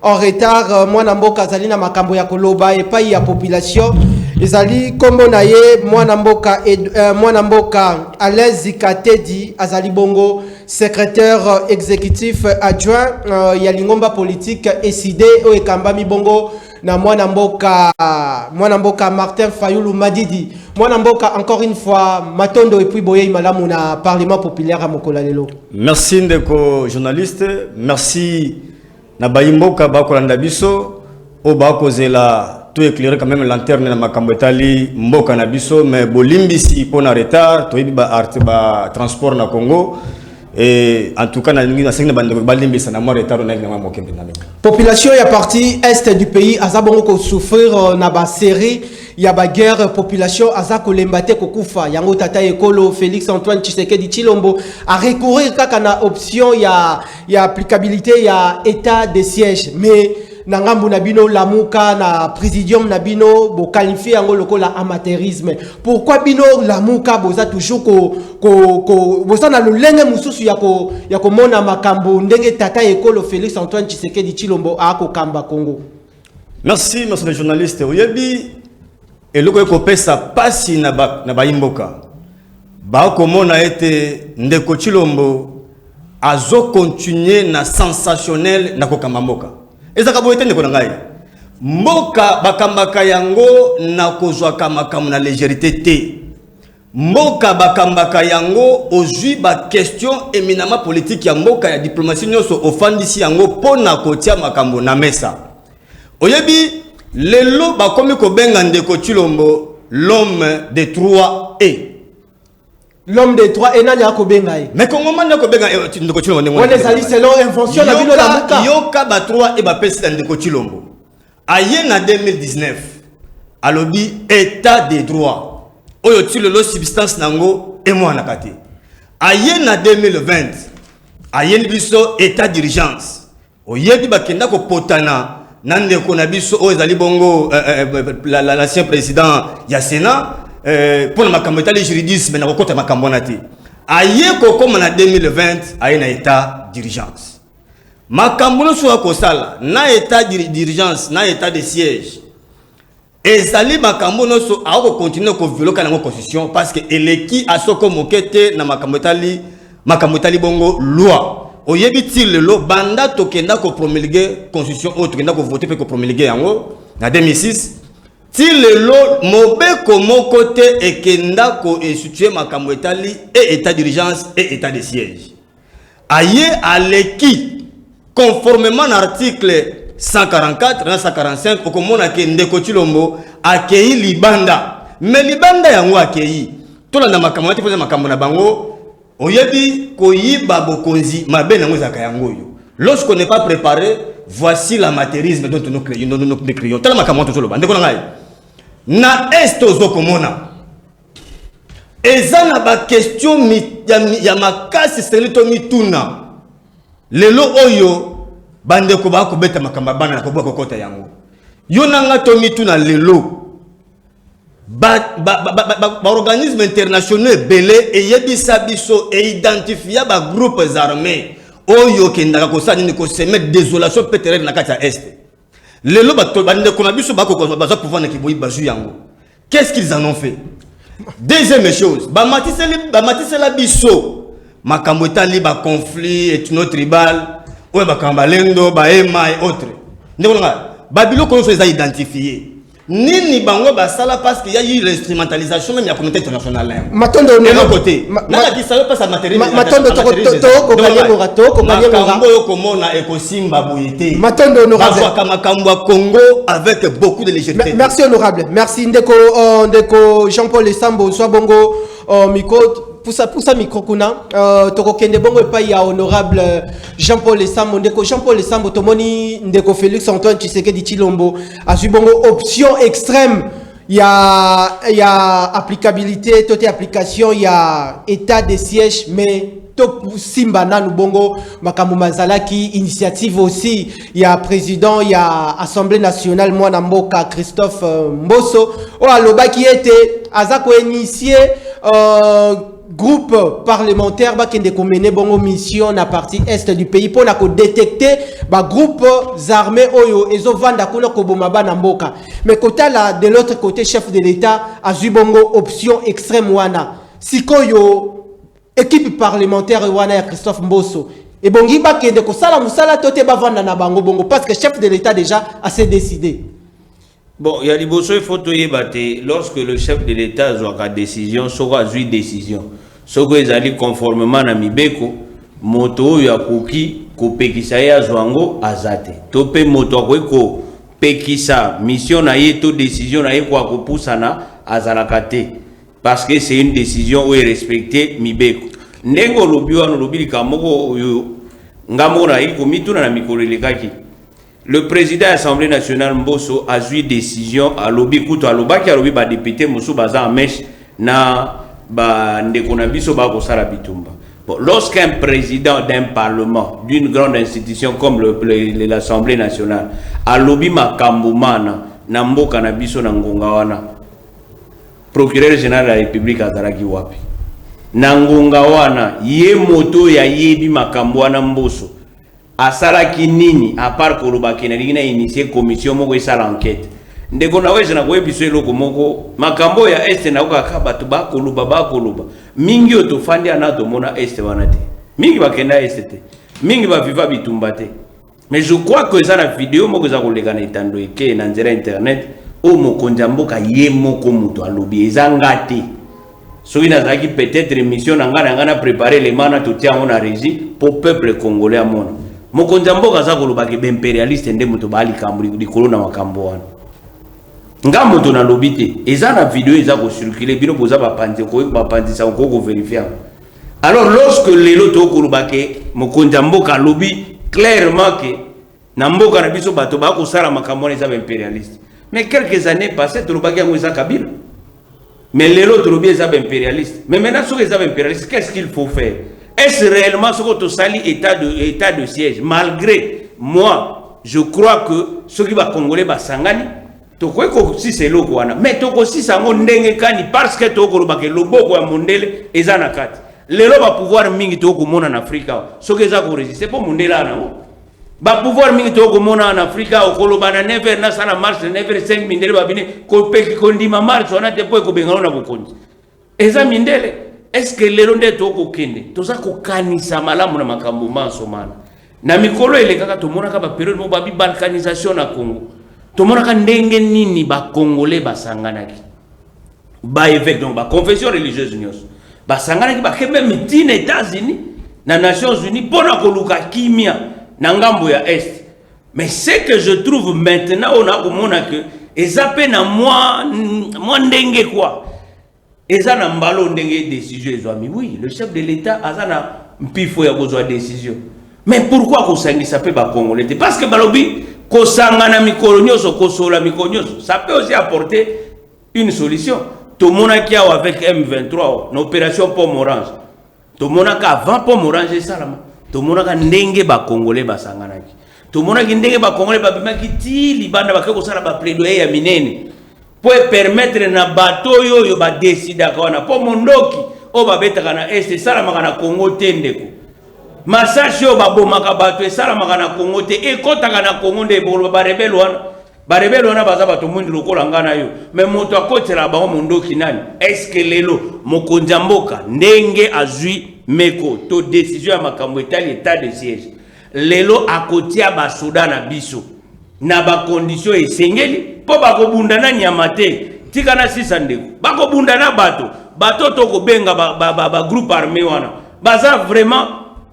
en retard mwana mboka azali na makambo ya koloba epai ya population ezali kombo na ye mwana mboka Alain Zikatedi azali bongo secrétaire exécutif adjoint ya lingomba politique ESID o ekambami bongo na mwana mboka Martin Fayulu Madidi mwana mboka encore une fois matondo et puis boye malamu na parlement populaire à Mokola lelo. Merci ndeko journaliste, merci na Baimboka bakolanda biso o bakozela tout éclairer quand même lanterne na makambo etali mboka na biso mais bolimbisi pona retard to yibi ba transport na Congo et en tout cas na sengna bande balimbisa na mo retard na ngama mokembe na population ya partie est du pays azabongo ko souffrir na ba série ya ba guerre population azako lembate ko kufa yango tata ekolo Félix Antoine Tshisekedi Tshilombo a recourir kaka na option ya applicabilité ya état de siège mais nangambu nabino lamuka na présidium nabino bo qualifier yango lokola amateurisme. Pourquoi bino lamuka boza toujours ko boza na lolenge mususu ya ko mona makambo ndenge tata ekolo Félix Antoine Tshisekedi Tshilombo a ko kamba Congo. Merci monsieur le journaliste. Oyebi eloko ko pesa pasi na Baimboka. Ba ko mona ete ndeko Tshilombo azo continuer na sensationnel na ko kamba mboka. Ezaka boyete ndeko ngai mboka bakambaka yango na kozwaka makambo na légèreté te mboka bakambaka yango ozwi ba question éminemment politique ya mboka ya diplomatie nyonso ofandisi yango pona kotia makambo na mesa oyebi lelo bakomi kobenga ndeko Tshilombo l'homme de 3 et l'homme de 3 et nani akobenga ye mais kongo ndeko benga ndeko Tshilombo ndeko on les ali selon invention na bino la muka yoka ba 3 et ba pesi ndeko Tshilombo aye na 2019 alobi état de droit oyo tilelo substance nango et moi na kati aye na 2020 aye biso état d'urgence oyebi bakenda ko potana na ndeko na biso oyo ezali bongo l'ancien président ya Sénat pour le makambo etali juridisme na kokota makambo na te aye kokoma na 2020 aye na état d'urgence makambo no so akosala na état d'urgence na état de siège ezali makambo noso ako continuer ko violer kana constitution parce que eleki asoko mokete na makambo etali bongo loi oyebi ti lelo banda tokenda ko promulguer constitution o tokenda ko voter pe ko promulguer yango na 2006 ti lelo mobeko moko te ekenda ko instituer makambo etali et état d'urgence et état de siège aye aleki conformément à l'article 144 na 145 okomona ke ndeko Chilombo akei libanda mais libanda yango akei tola na makambo te makambo na bango oyebi koyiba bokonzi mabe nango zaka yango yo lorsqu'on n'est pas préparé voici l'amateurisme dont nous créons tola makambo to loba ndeko ngai na est ozokomona eza na ba question ya makasi selito mituna lelo oyo bande ko ba ko beta makamba bana na ko ba kokota yango yo nanga to mituna lelo ba organisme international belé et yebisa biso et identifier ba groupes armés oyo kendaka ko sani ni ko semer désolation peut-être na kati ya est lelo ba to bande ko na biso ba ko ba pouvoir na kiboyi bazu yango qu'est-ce qu'ils en ont fait? Deuxième chose ba matisela biso makambo etali ba conflit ethno-tribal ou bakambalendo baema et autres ndonga babilo ko so identifié nini bango basala parce qu'il y a eu l'instrumentalisation même de la communauté internationale matondo de l'autre côté na ki ça passe à matériel matondo to ko gagner morato ko gagner makambo yo komona ekosimba boyete matondo honorable bazwa makambo Congo avec beaucoup de légèreté. Merci honorable, merci ndeko Jean-Paul Esambo soit bongo micro pour ça micro kuna toko kende bongo pa ya honorable Jean-Paul Esambo ndeko Jean-Paul Esambo tomoni ndeko Félix Antoine Tshisekedi Tshilombo azui bongo option extrême ya applicabilité toute application ya état de siège mais to simba nanu bongo makambo mazalaki initiative aussi ya président ya assemblée nationale mwana mboka Christophe Mboso o alobaki ete azako initier groupe parlementaire ba kende ko mener bongo mission na partie est du pays pour na ko détecter ba groupe armés oyo ezovanda kuna ko boma bana mboka mais kotala de l'autre côté chef de l'état azui bongo option extrême wana sikoyo équipe parlementaire wana ya Christophe Mboso et bongi ba kende ko sala musala tote ba vanda na bango bongo parce que chef de l'état déjà a s'est décidé. Bon, il y a des choses il faut tout y lorsque le chef de l'État a une décision, soit une décision, soit ils allaient conformément à Mibeko, moto ya kuki ko pekisa ya zwango azate. Tope moto ko pekisa mission na yeto décision na yeko ko pusana azalakate parce que c'est une décision où est respecté Mibeko. Nengo lobiwa no lobili kamoko ngamo na yiko mituna na mikolo lekaki. Le président de l'Assemblée nationale Mboso a eu décision à lobby kuto à lobaki à lobby ba député Moussou Baza en mèche na ba ndekonabiso ba kosala bitumba. Bon, lorsqu'un président d'un parlement d'une grande institution comme l'Assemblée nationale a lobby makambo mana na mboka na biso na ngonga wana procureur général de la République azalaki wapi na ngonga wana ye moto ya yebi makambo wana Mboso asalaki nini à part kolobaki na lingina initier commission moko esala enquête ndeko na weze na kwebiso eloko moko makambo ya este na ukaka batu ba koluba mingi otofandi ana tomona este wana te mingi bakenda este te mingi ba viva bitumba te mais je crois que ça la vidéo moko za koleka na itando eke na nzela internet o mokonza mboka ye moko muto alobi ezanga te soki nazaki peut-être émission na ngana préparer les mana tout tient on a régi pour peuple congolais à mon mokonza mboka za kolobaki be impérialiste nde muto bali kambu likolo na makambo wana ngambo to na lobité eza na vidéo eza ko circuler bino boza ba pandisa ko vérifier alors lorsque lelo to kolobaki mokonza mboka lobi clairement que na mboka na biso bato ba ko sala makambo eza ba impérialiste mais quelques années passées to lobaki ngo eza Kabila mais lelo to lobi eza ba impérialiste mais maintenant ce que eza ba impérialiste qu'est-ce qu'il faut faire? Est-ce réellement ce que tu sali état de siège? Malgré moi, je crois que ce qui va congolais va sangani. Tu crois que si c'est l'eau quoi? Mais tu crois si ça mondenge kani parce que tu crois que le beau quoi mondele est en akat. Les lois va pouvoir mingi tu crois en Afrique. Ce que ça pour résister pour mondela non? ba pouvoir mingi to ko mona en Afrique au koloba na 9h na sala marche 9h5 mindele ba bine ko peki ko ndima marche on a te po ko bengalo na bokonzi eza mindele est-ce que lelo nde to ko kende to za ko kanisa malamu na makambo maso mana na mikolo ele kaka to mona ka ba période mo ba bi balkanisation na Congo to mona ka ndenge nini ba congolais ba sanganaki ba évêque donc ba confession religieuse nyos ba sanganaki ba kembe mitine États-Unis na Nations Unies pona ko luka kimia na ngambo ya est. Mais ce que je trouve maintenant on a komona que ezape na moi ndenge quoi eza na mbalo ndenge décision ezwami. Oui, le chef de l'État azana mpifo ya kozwa décision. Mais pourquoi ko sangisa pe ba congolais? Parce que balobi ko sangana mikolo nyoso ko sola mikolo nyoso, ça peut aussi apporter une solution. Tout le monde qui a avec M23 l'opération Pomme Orange. Tout le monde qui avant Pomme Orange et salama. Tout le monde qui ndenge ba congolais ba sanganaki. Tout le monde qui ndenge ba congolais ba bima ki ti libanda ba ko sala ba plaidoyer ya minene. Pour permettre na bateau yo ba décider ka wana po mondoki o ba betaka na est salama kana Congo tendeko. Massage yo ba bomaka bateau salama kana Congo te e kotaka na Congo nde ba rebelle wana. Barebelo wana baza bato mundi lokola ngana yo mais moto akotela ba mondoki nani est-ce que lelo mokonzi mboka ndenge azui meko to décision ya makambo etali état de siège lelo akotia ba soda na biso na ba condition esengeli po bakobunda na nyama te tika na sisa ndeko bakobunda na bato to ko benga ba groupe armé wana baza vraiment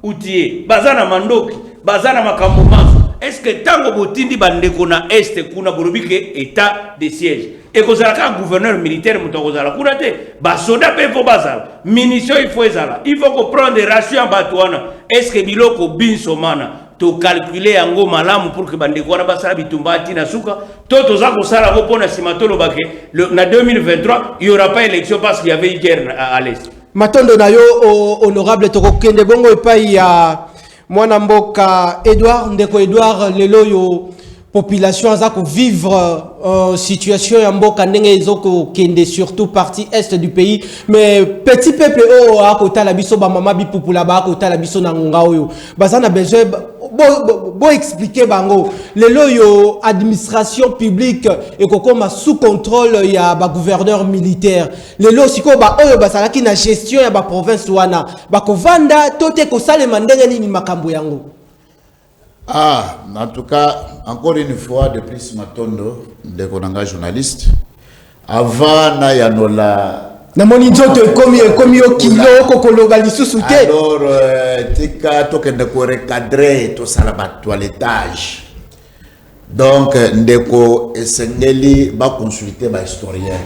outillé baza na mandoki baza na makambo maso. Est-ce que tango botindi bandeko na est kuna borobike état de siège et kozala ka gouverneur militaire muto kozala kuna te ba soda pe fo bazala munitions il faut ezala il faut ko prendre des rations batwana. Est-ce que biloko binso mana to calculer yango malamu pour que bandeko wana basala bitumbati na suka to za ko sala ko pona simatolo bake na 2023 il y aura pas élection parce qu'il y avait une guerre à l'est. Matondo na yo honorable to kende bongo epai ya Mwana mboka Edouard ndeko Edouard lelo yo population aza ko vivre situation ya mboka ndenge ezoko kende surtout partie est du pays mais petit peuple a kota la biso ba mama bipupula ba kota la biso na ngonga oyo bazana besoin bo expliquer bango lelo yo administration publique et kokoma sous contrôle ya ba gouverneur militaire lelo siko ba oyo basalaki na gestion ya ba province wana ba kovanda tote ko salema ndenge nini makambo yango. Ah, en tout cas, encore une fois, de plus Matondo, de Konanga journaliste, avant na yanola. Na moni nzoto komi o kilo kokoloba lisusu te. Alors, tika tokende ko recadrer to salaba toilettage. Donc, ndeko esengeli ba consulter ba historien.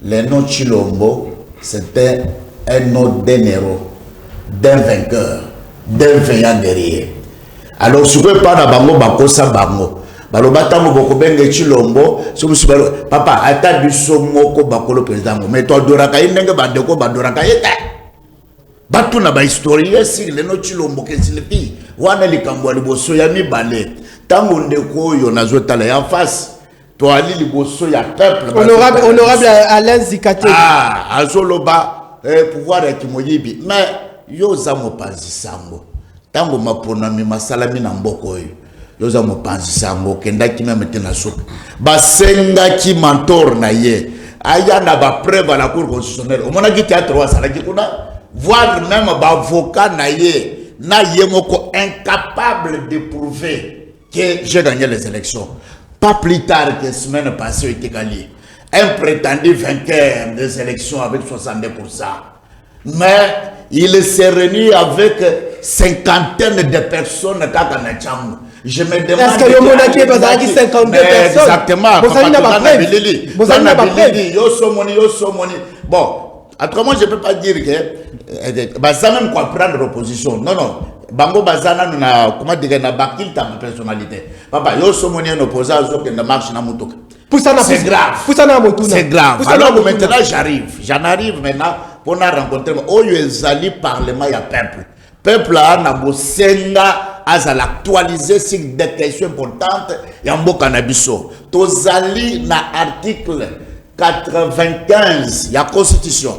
Le nom Chilombo, c'était un nom d'un héros, d'un vainqueur, d'un vaillant guerrier. Alors, si vous ne pouvez pas bango bakosa bango, baloba tango boko benge Chilombo, papa ata biso moko bakolo président, mais toi doraka inenge bandeko bandoraka yeta. Batu na ba historien si le no Chilombo ke silipi, wana likambo liboso ya mibale. Tango ndeko yo nazotala ya face, to ali liboso ya peuple. Honorable Alain Zikate. Ah, azoloba pouvoir ya kimoyibi, mais yo za mopanzi sango. Tango maponami masalami na mboko yo yoza mopanzi sango kendaki meme tena soupe basenga ki mentor na ye aya na ba preuve à la cour constitutionnelle o mona ki théâtre wa salaki kuna voir même ba avocat na ye moko incapable de prouver que j'ai gagné les élections. Pas plus tard que semaine passée au Tekali, un prétendu vainqueur des élections avec 62%. Mais il s'est réuni avec cinquantaine de personnes dans le chambre. Je me demande... Est-ce que le monarchie est 52 personnes? Exactement. Bon, autrement, je ne peux pas dire que... Ça même comprendre l'opposition. Non, non. Bango Bazana, comment dire, na bakil ta personnalité. Papa, yo somoni un opposant qui ne marche na mutoka. C'est grave. C'est grave. Alors maintenant, j'en arrive maintenant pour rencontrer. Oh, ezali parlement ya peuple. Peuple a na bosenga à l'actualiser sur des questions importantes ya mboka na biso. Tozali na article 95 ya constitution.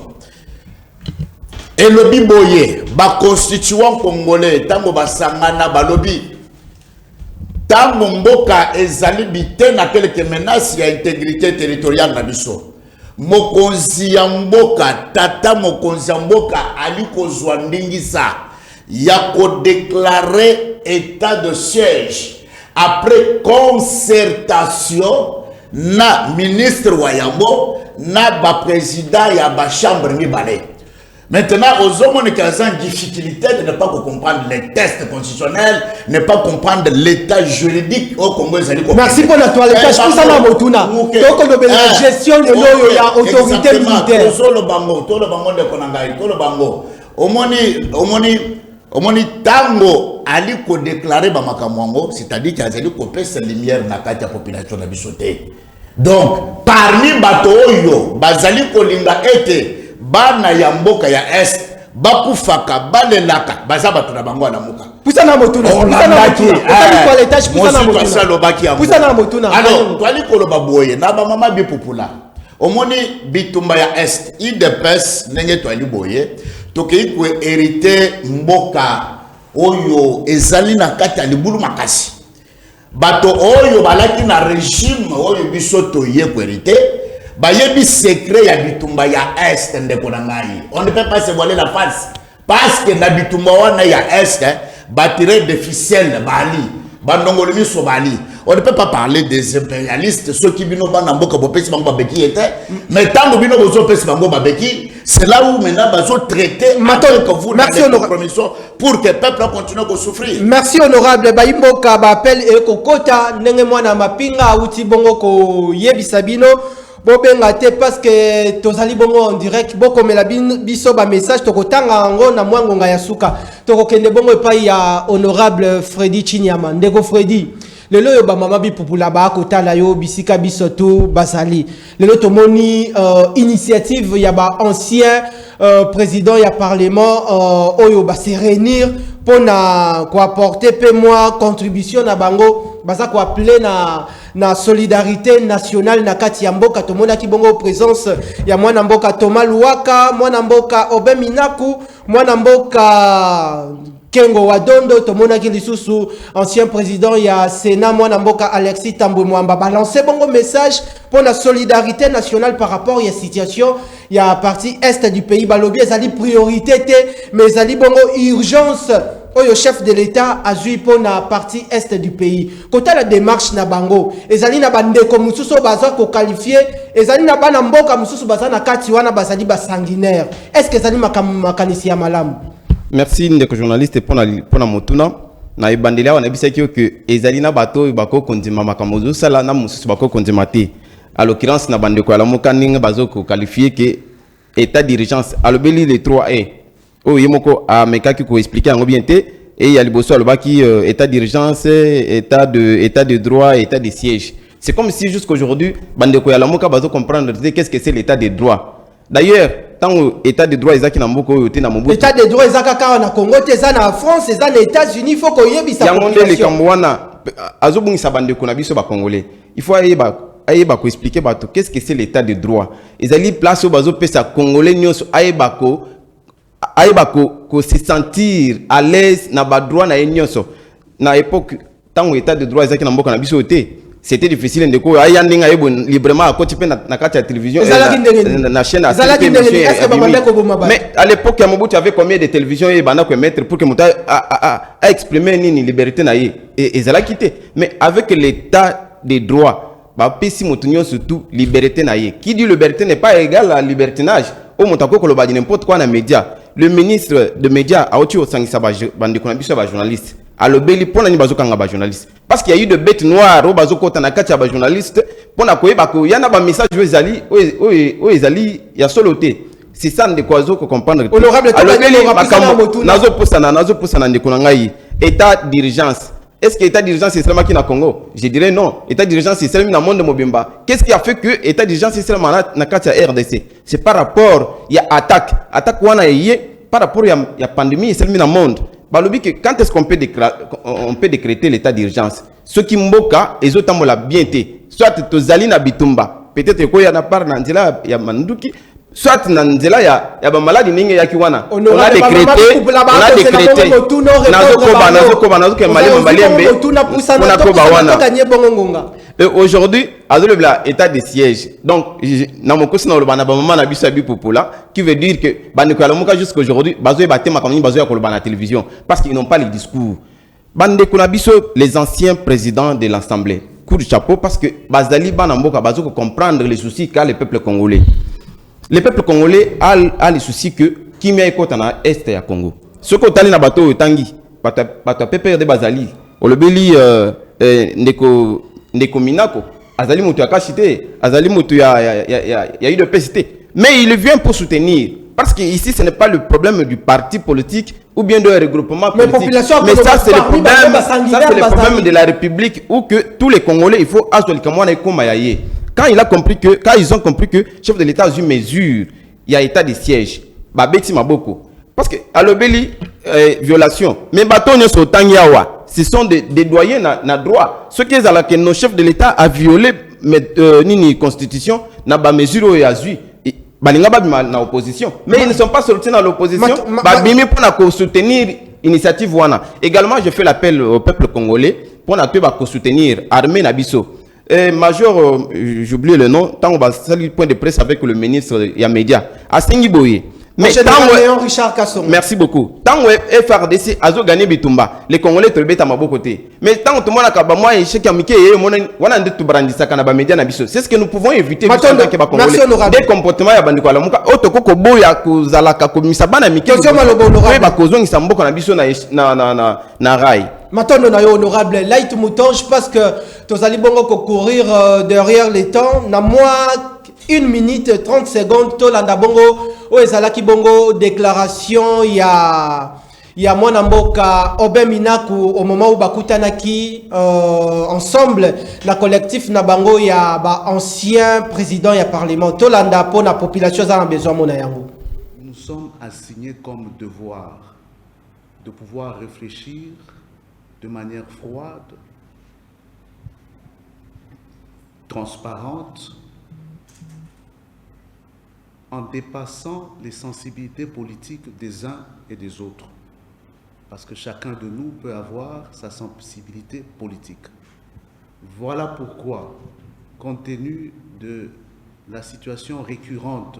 Et le biboye, ba constituant congolais, tango ba sangana ba lobby, tango mboka ezali bite na quelques menaces ya intégrité territoriale na biso mokonzi ya mboka tata mokonzi ya mboka ali kozwa ndingisa ya kodéclarer état de siège après concertation na ministre wa yango na ba président ya ba chambre mibale. Maintenant, aux hommes qui ont une difficulté de ne pas comprendre les tests constitutionnels, ne pas comprendre l'état juridique au Congo. Merci pour la toilette. Je pense à la motuna. Donc, on a la gestion de l'autorité militaire. Omoni tango ali ko déclarer ba makamwango, c'est-à-dire qu'il y a des cette lumière na kati ya population na bisoté. Donc parmi bato oyo bazali ko linga ete bana ya mboka ya est bakufaka balelaka baza bato na bango na muka. Pusana motuna. Pusana motuna. Alors twali ko loba boye na ba mama bi popula. Omoni bitumba ya est IDPS nenge twali boye. Toke ko hérité mboka oyo ezali na kati ya libulu makasi bato oyo balaki na régime oyo biso toye ko hérité bayebi secret ya bitumba ya est ndeko na ngai on ne peut pas se voiler la face parce que na bitumba wana ya est batire de ficelle bali bandongolo miso bali on ne peut pas parler des impérialistes ceux qui bino bana mboka bopesi bango babeki était mais tango bino bozo pesi bango babeki c'est là où maintenant bazo traiter que vous merci compromission pour que le peuple continue à souffrir. Merci honorable Bayimboka ba appel et kokota ndenge mwana mapinga uti bongo ko yebisa bino bobenga te parce que tozali bongo en direct boko mela biso ba message tokotanga ngo na mwangonga ya suka tokokende bongo epai ya honorable Freddy Chinyama ndeko Freddy lelo yo ba mama bi popula ba kotala yo bisika bisoto basali lelo tomoni initiative ya ba ancien président ya parlement oyo ba se réunir pona ko apporter pe moi contribution na bango baza ko appeler na solidarité nationale na kati ya mboka tomona ki bongo présence ya mwana mboka Thomas Luaka mwana mboka Obeminaku mwana mboka Kengo Wadondo tomona ki lisusu ancien président ya Sénat mwana mboka Alexis Tambwe Mwamba balancer bongo message pour la solidarité nationale par rapport à la situation ya partie est du pays balobi ezali priorité te mais ezali bongo urgence oyo chef de l'État a joué pour la partie est du pays. Côté la démarche na bango, ezali na bandeko mususu baza ko qualifier, ezali na bana mboka mususu baza na kati wana bazali ba sanguinaire. Est-ce que ezali makanisi ya malamu? Merci ndeko journaliste pour na motuna na ibandeli wana bisaki que ezali na bato bako kondima makamozo sala na mususu bako kondima te. À l'occurrence na bandeko ya lamoka ninga bazo ko qualifier que état d'urgence alobeli les 3A. Oh, yemoko a mekaki ko expliquer en bien té et il y a le bosso alobaki état d'urgence, état de droit, état de siège. C'est comme si jusqu'aujourd'hui bandeko ya lamoka bazo comprendre qu'est-ce que c'est l'état de droit. D'ailleurs, tant état de droit ezaki na mboko yote na mobutu. État de droit ezaka ka na Congo te za na France, za na États-Unis faut ko yebisa population. Yango le kambwana azobungisa bandeko na biso ba congolais. Il faut ayeba ko expliquer bato qu'est-ce que c'est l'état de droit. Ezali place au bazo pesa congolais nyonso ayeba ko se sentir à l'aise na ba droit na nyonso. Na époque tant état de droit ezaki na mboka na biso te. C'était difficile de quoi aya ndinga yebo librement à côté na kati ya télévision na chaîne à mais à l'époque ya Mobutu avait combien de télévisions et bana ko mettre pour que muta a exprimer ni liberté na ye et ezala quitté mais avec l'état de droit ba pesi mutunyo surtout liberté na ye qui dit liberté n'est pas égal à libertinage au mutako ko lo ba n'importe quoi na média le ministre de médias a otu osangisa ba bande ko na biso ba journaliste alobeli pona ni bazokanga ba journaliste parce qu'il y a eu de bêtes noires au bazokota na kati ya ba journaliste pona koyeba ko yana ba message ezali o ezali ya soloté c'est ça de quoi ko comprendre honorable nazo posana ndeko na ngai état d'urgence. Est-ce que l'état d'urgence est seulement qui na Congo? Je dirais non. État d'urgence est seulement dans le monde de Mobimba. Qu'est-ce qui a fait que l'état d'urgence est seulement na kati ya RDC? C'est par rapport il y a attaque wana yé par rapport il y a pandémie c'est seulement dans le monde. Balobi que quand est-ce qu'on peut décréter l'état d'urgence? Ceux qui mboka et autres la bien té. Soit tozali na bitumba. Peut-être qu'il y a na part na nzela ya manduki. soit na nzela ya ba maladi ninge ya kiwana on On a décrété et aujourd'hui azolebla état de siège donc na mokosi na olobana ba mama na biso ya bipopola qui veut dire que bandeko ya lamuka jusqu'à aujourd'hui bazo ebate makamoni bazo ya koloba na télévision parce qu'ils n'ont pas les discours bandeko na biso les anciens présidents de l'Assemblée coup de chapeau parce que bazali bana mboka bazo comprendre les soucis qu'a le peuple congolais. Le peuple congolais a les soucis que kimia ekota na est ya Congo. Ce que tali na bato tangi bato pepere de bazali olobeli ndeko minako azali mutu akashite azali mutu ya UDPS mais il vient pour soutenir parce que ici ce n'est pas le problème du parti politique ou bien de regroupement politique mais ça c'est le problème de la République où que tous les Congolais il faut absolument na koma yaye. Quand ils ont compris que le chef de l'État a eu mesure, il y a état de siège. Babeti maboko. Parce que à l'obéli violation. Mais batonyo so tangiawa, ce sont des doyens na droit. Ce qui est à que nos chefs de l'État a violé nini constitution na ba mesure ya zui. Balinga ba na opposition. Mais ils ne sont pas sortis dans l'opposition. Babimi pour na soutenir initiative wana. Également je fais l'appel au peuple congolais pour na ba soutenir armée na biso. Major, j'oublie le nom, tant on va saluer point de presse avec le ministre Yamedia, à Sengiboye. Mais Richard Kasson. Merci beaucoup. Tant que FRDC a gagné Bitumba, les Congolais te le à ma côté. Mais tant que tout le monde a gagné, moi, je sais qu'il y a tout brandi ça quand média na biso. C'est ce que nous pouvons éviter. Des comportements ya bandiko la muka otoko boya kuzala ka komisabana mike. Ba kozongi samboko na biso na rai. Maintenant, honorable Light Mouton, je pense que tous allez bon courir derrière les temps. Na moi 1 minute 30 secondes, Tolanda Bongo, Oezalaki Bongo, déclaration, il y a Mwanamboka, Obeminaku, au moment où Bakutanaki, ensemble, la collectif Nabango, il y a ancien président, il y a parlement, Tolanda pour la population, ça a besoin de Nous sommes assignés comme devoir de pouvoir réfléchir de manière froide, transparente, en dépassant les sensibilités politiques des uns et des autres. Parce que chacun de nous peut avoir sa sensibilité politique. Voilà pourquoi, compte tenu de la situation récurrente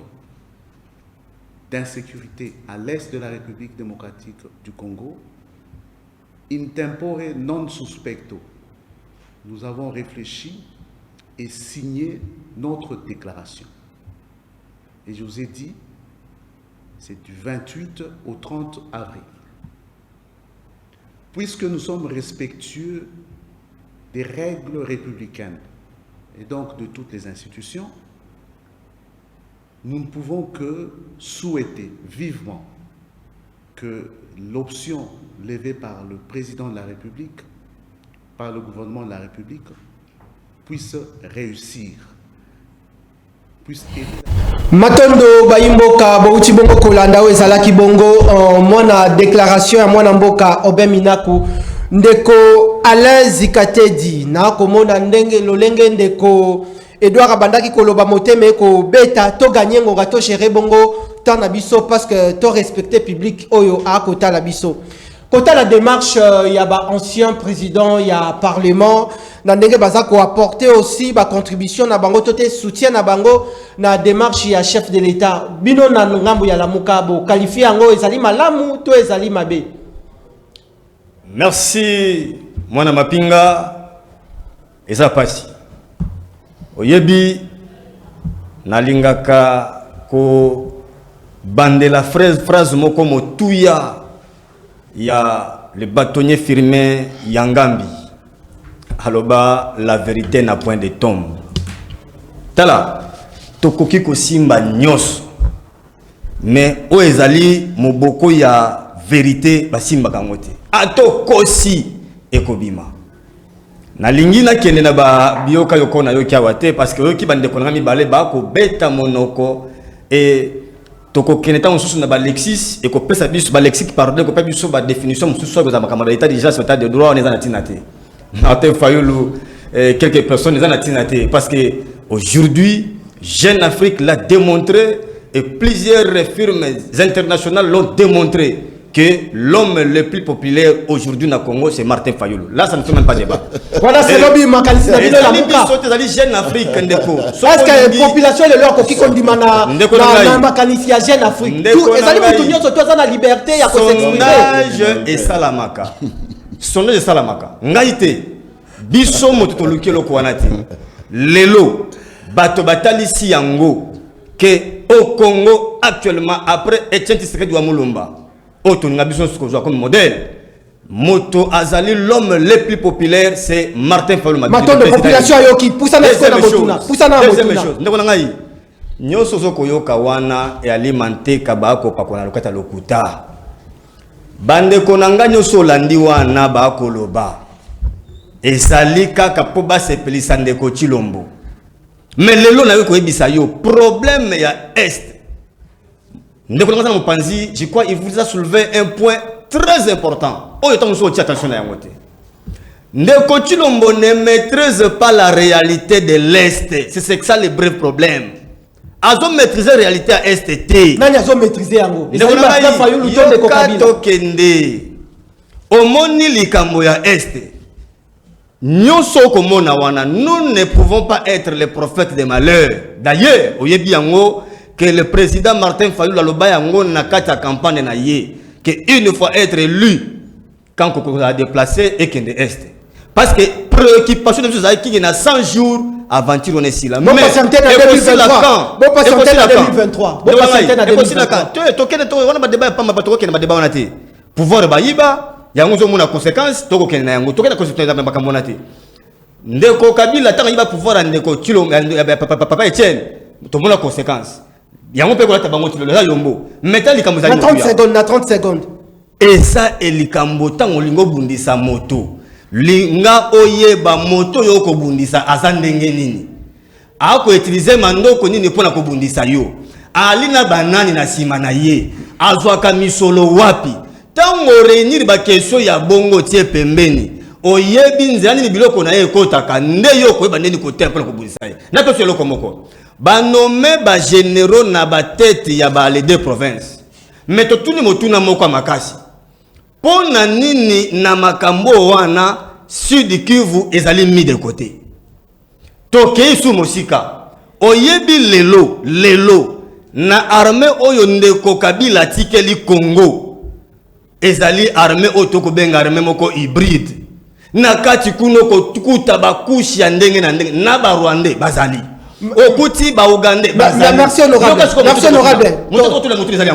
d'insécurité à l'est de la République démocratique du Congo, in tempore non suspecto, nous avons réfléchi et signé notre déclaration. Et je vous ai dit, c'est du 28 au 30 avril. Puisque nous sommes respectueux des règles républicaines et donc de toutes les institutions, nous ne pouvons que souhaiter vivement que l'option levée par le président de la République, par le gouvernement de la République, puisse réussir, puisse aider. Matondo Bayimboka Bouti Bongo Kolanda Ezalaki Bongo mwana déclaration ya mwana mboka Obeminaku ndeko Alain Zikatedi na komona ndenge lolenge ndeko Edouard Abandaki koloba moteme ko beta to gagner ngo gato chere bongo tant na biso parce que to respecter public oyo a kota la biso. Kota la démarche ya ba ancien président ya parlement na ndenge baza ko apporter aussi ba contribution na bango toté soutien na bango na démarche ya chef de l'état bino na ngambo ya lamuka bo qualifier yango ezali malamu to ezali mabe. Merci mwana mapinga eza pasi oyebi nalingaka ko bandela phrase moko motuya ya le bâtonnier Firmin Yangambi aloba la vérité n'a point de tombe tala tokoki ko simba nyos mais o ezali moboko ya vérité basimba kangote ato kosi ekobima nalingi na kende na ba bioka yoko na yoki awate parce que yoki bande konanga mibale ba ko beta monoko et toko keneta mususu na ba lexis et ko pesa biso ba lexique pardon ko pesa biso ba définition mususu ko za makamada état déjà sur état de droit on est en tinate Martin Fayulu quelques personnes les en tinate parce que aujourd'hui Jeune Afrique l'a démontré Et plusieurs firmes internationales l'ont démontré que l'homme le plus populaire aujourd'hui au Congo, c'est Martin Fayulu. Là, ça ne fait même pas débat. Voilà, c'est l'homme qui m'a dit jeune Afrique. Est-ce que la population est là qui condamne la mécanicien jeune Afrique? Tout, et ça dit que la liberté, il y a sondage et salamaka. Sondage et salamaka. Ngaïté, biso mototoluki loko wanati. Lelo, bato batalisi yango, que au Congo, actuellement, après Etienne Tshisekedi wa Mulumba, comme modèle. Moto Azali, l'homme le plus populaire, c'est Martin Fayulu. Maintenant, la population qui pousse à deuxième chose. Nous sommes kawana et alimenté kabako pakona lokata lokuta. Bande konanga nyoso landi wana ba koloba. Ezali kaka po ba sepelisa ndeko Chilombo. Mais lelo na yo ko ebisa yo problème ya est. Je crois qu'il vous a soulevé un point très important. Oh, attention à Yamote. Ndeko Chilombo ne maîtrise pas la réalité de l'Est. C'est ça le bref problème. Ils ont maîtrisé la réalité à Est. Ils ont maîtrisé Yango. Ils ont maîtrisé Omoni likambo ya Est. Nyonso komona wana, nous ne pouvons pas être les prophètes des malheurs. D'ailleurs, oyebi yango que le président Martin Fayulu aloba yango na kati ya campagne na ye que une fois être élu quand on a déplacé et qu'il est. Parce que préoccupation de choses qui na 100 jours aventure on est ici là. Mais c'est en 2023. Bon passé en 2023. Bon passé en 2023. Pouvoir bayiba yango zo mona conséquence toko kena yango toko na conséquence na makambo te. Ndeko Kabila tanga yiba pouvoir ndeko Chilombo papa Etienne to mona conséquence. Yango pe kola tabango tilo la yombo. Meta likambo za 30 secondes na 30 secondes. Et ça et likambo tango lingo bundisa moto. Linga oyeba moto yo ko bundisa azandenge nini. Ako utiliser mandoko nini pona ko bundisa yo. Alina banani na sima na ye. Azwaka misolo wapi. Tango réunir ba question ya bongo tie pembeni. Oyebi nzani ni biloko na ye kotaka nde yo ko yeba ndeni ko temple ko bundisa ye. Na to selo komoko. Ba nommé ba généraux na ba tête ya ba les deux provinces. Mais to tuni motuna moko makasi. Pona nini na makambo wana Sud Kivu ezali mis de côté. Tokei su mosika. Oyebi lelo na armée oyo ndeko Kabila tikeli Congo. Ezali armée otoko benga armée moko hybride. Na kati kuno ko tukuta bakushi ya ndenge na ndenge na ba Rwandais bazali. Okuti ba Ougandais bazali. Merci honorable. Merci honorable.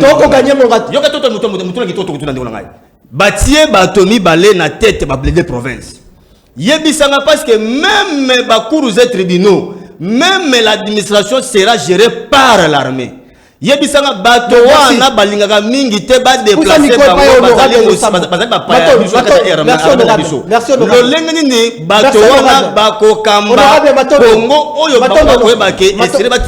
Toko gagner mon rat. Yoka toto mutu ki toto kutuna ndeko ngai. Batie batomi balé na tête ba blé province. Yebisanga parce que même ba cours et tribunaux, même l'administration sera gérée par l'armée. Yebisanga bato wana balingaka mingi te ba déplacer bango bazali ba paya biso kata erama biso. Le lengeni bato wana bakokamba Congo oyo bako koyeba ke esire ba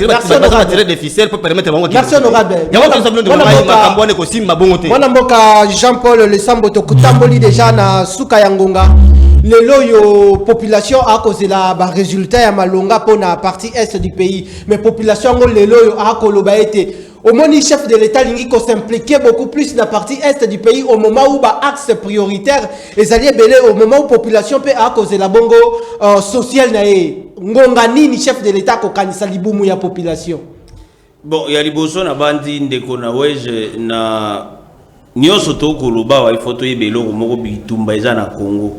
tirer des ficelles pour permettre bango. Merci honorable. Yango tozabino de makambo wana ko simba bongo te. Mwana mboka Jean-Paul Le Sambo to kutamboli déjà na suka ya ngonga. Lelo yo population a causé la résultat ya malonga pour la partie est du pays, mais population lelo yo a koloba été au moni chef de l'état lingi ko s'impliquer beaucoup plus dans la partie est du pays au moment où ba axe prioritaire les alliés belé au moment où population peut a causé la bongo social na e ngonga nini chef de l'état ko kanisa libumu ya population. Bon ya liboso na bandi ndeko na weje na nyoso to koloba wa ifoto yebelo moko bitumba eza na Congo.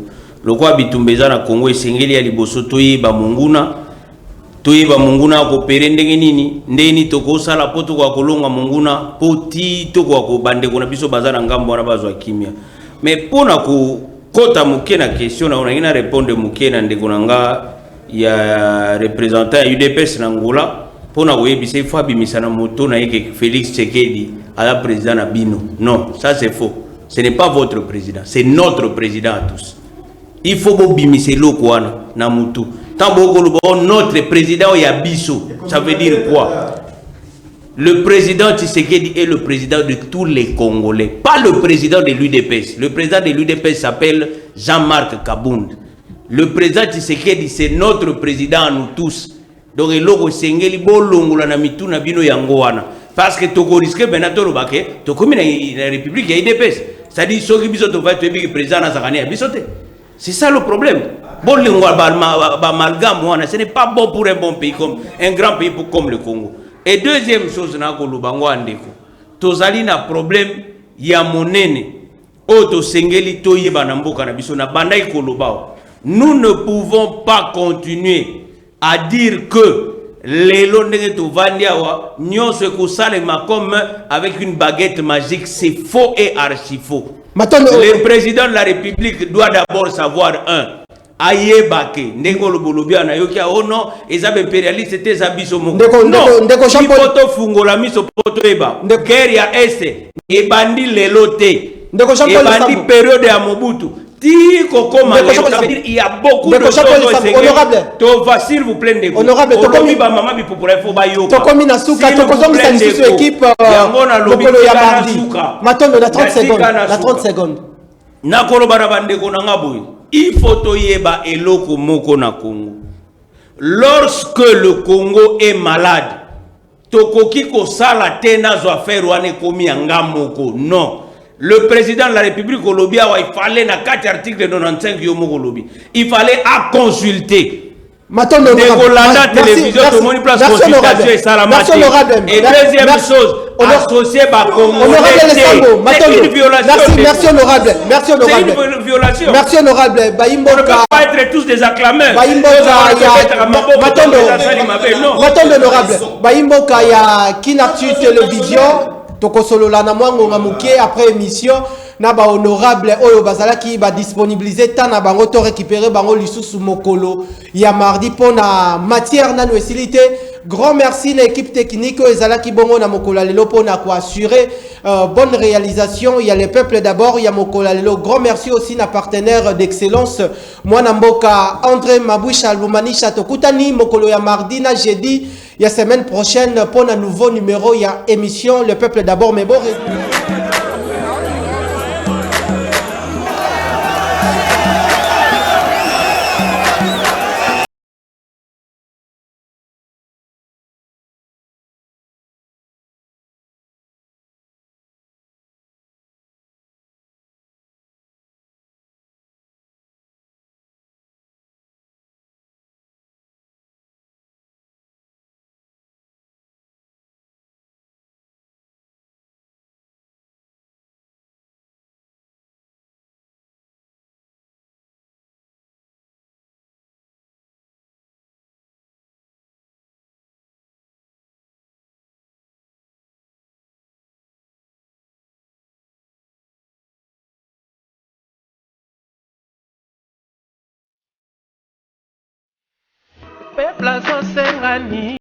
Lokwa bitumbeza na Congo esengeli ya liboso toyeba munguna kopere ndenge nini ndeni tokosala poto kwa kolonga munguna poti to kwa kobande kona biso bazana ngambo wana bazwa kimia mais pona ko kota muke na question na ina répondre muke na ndeko nanga ya représentant ya UDPS na Angola pona koyebisa ifo abimisa na moto na yeke Félix Tshisekedi à la président na bino. Non, ça c'est faux. Ce n'est pas votre président, c'est notre président à tous. Il faut bimiser l'okwana na mutu. Notre président Yabiso, ça veut dire quoi? Le président Tshisekedi est le président de tous les Congolais, pas le président de l'UDPS. Le président de l'UDPS s'appelle Jean-Marc Kabound. Le président Tshisekedi, c'est notre président à nous tous. Donc, il y a na mitu na bino yangoana. parce que tu risques maintenant de l'obake, tu comme la République il y a IDPS. C'est-à-dire ceux qui sont le président Nazarani a bisoté. C'est ça le problème. Bon, ce n'est pas bon pour un bon pays comme un grand pays comme le Congo. Et deuxième chose, tu as un problème, il y a mon aîné. Nous ne pouvons pas continuer à dire que les comme avec une baguette magique, c'est faux et archi faux. Le président de la République doit d'abord savoir ayebake ndeko lobolobi na yoki oh non ezab impérialiste c'était abiso mon non il faut to fungola miso poto eba guerre ya este ebandi lelote ebandi période ya Mobutu ti kokoma il y a beaucoup de choses honorable to va s'il vous plaît ndeko honorable to komi ba mama bi populaire fo ba yoka to komi na suka to kozomi sa lisusu équipe lokolo ya mardi matondo na 30 secondes na 30 secondes na koloba na bandeko na ngaboyi. Il faut toyeba eloko moko na Congo. Lorsque le Congo est malade, tokoki ko sala tena zo affaire wane komi anga moko. Non. Le président de la République Colombia, il fallait na 4 articles 95 yo moko lobi. Il fallait à consulter. Merci, télévision, et deuxième chose, associer c'est une violation. Merci honorable. Merci honorable. C'est une violation. Merci honorable. On ne peut pas être tous des acclameurs. Matondo honorable. Baimboka ya Kinactu télévision. Tokosolo la na mwango ngamuke après émission. Na ba honorable oyo bazala ki ba disponibiliser ta na bango to récupérer bango lisusu mokolo ya mardi pona matière na noesilité. Grand merci à l'équipe technique ezala ki bongo na mokolo lelo pona ko assurer bonne réalisation. Il y a le peuple d'abord, il y a mokolo lelo. Grand merci aussi na partenaire d'excellence mwana mboka André Maboucha Lumanisha tokutani mokolo ya mardi na jeudi ya semaine prochaine pour un nouveau numéro il y a émission le peuple d'abord mais bon peuple azosengani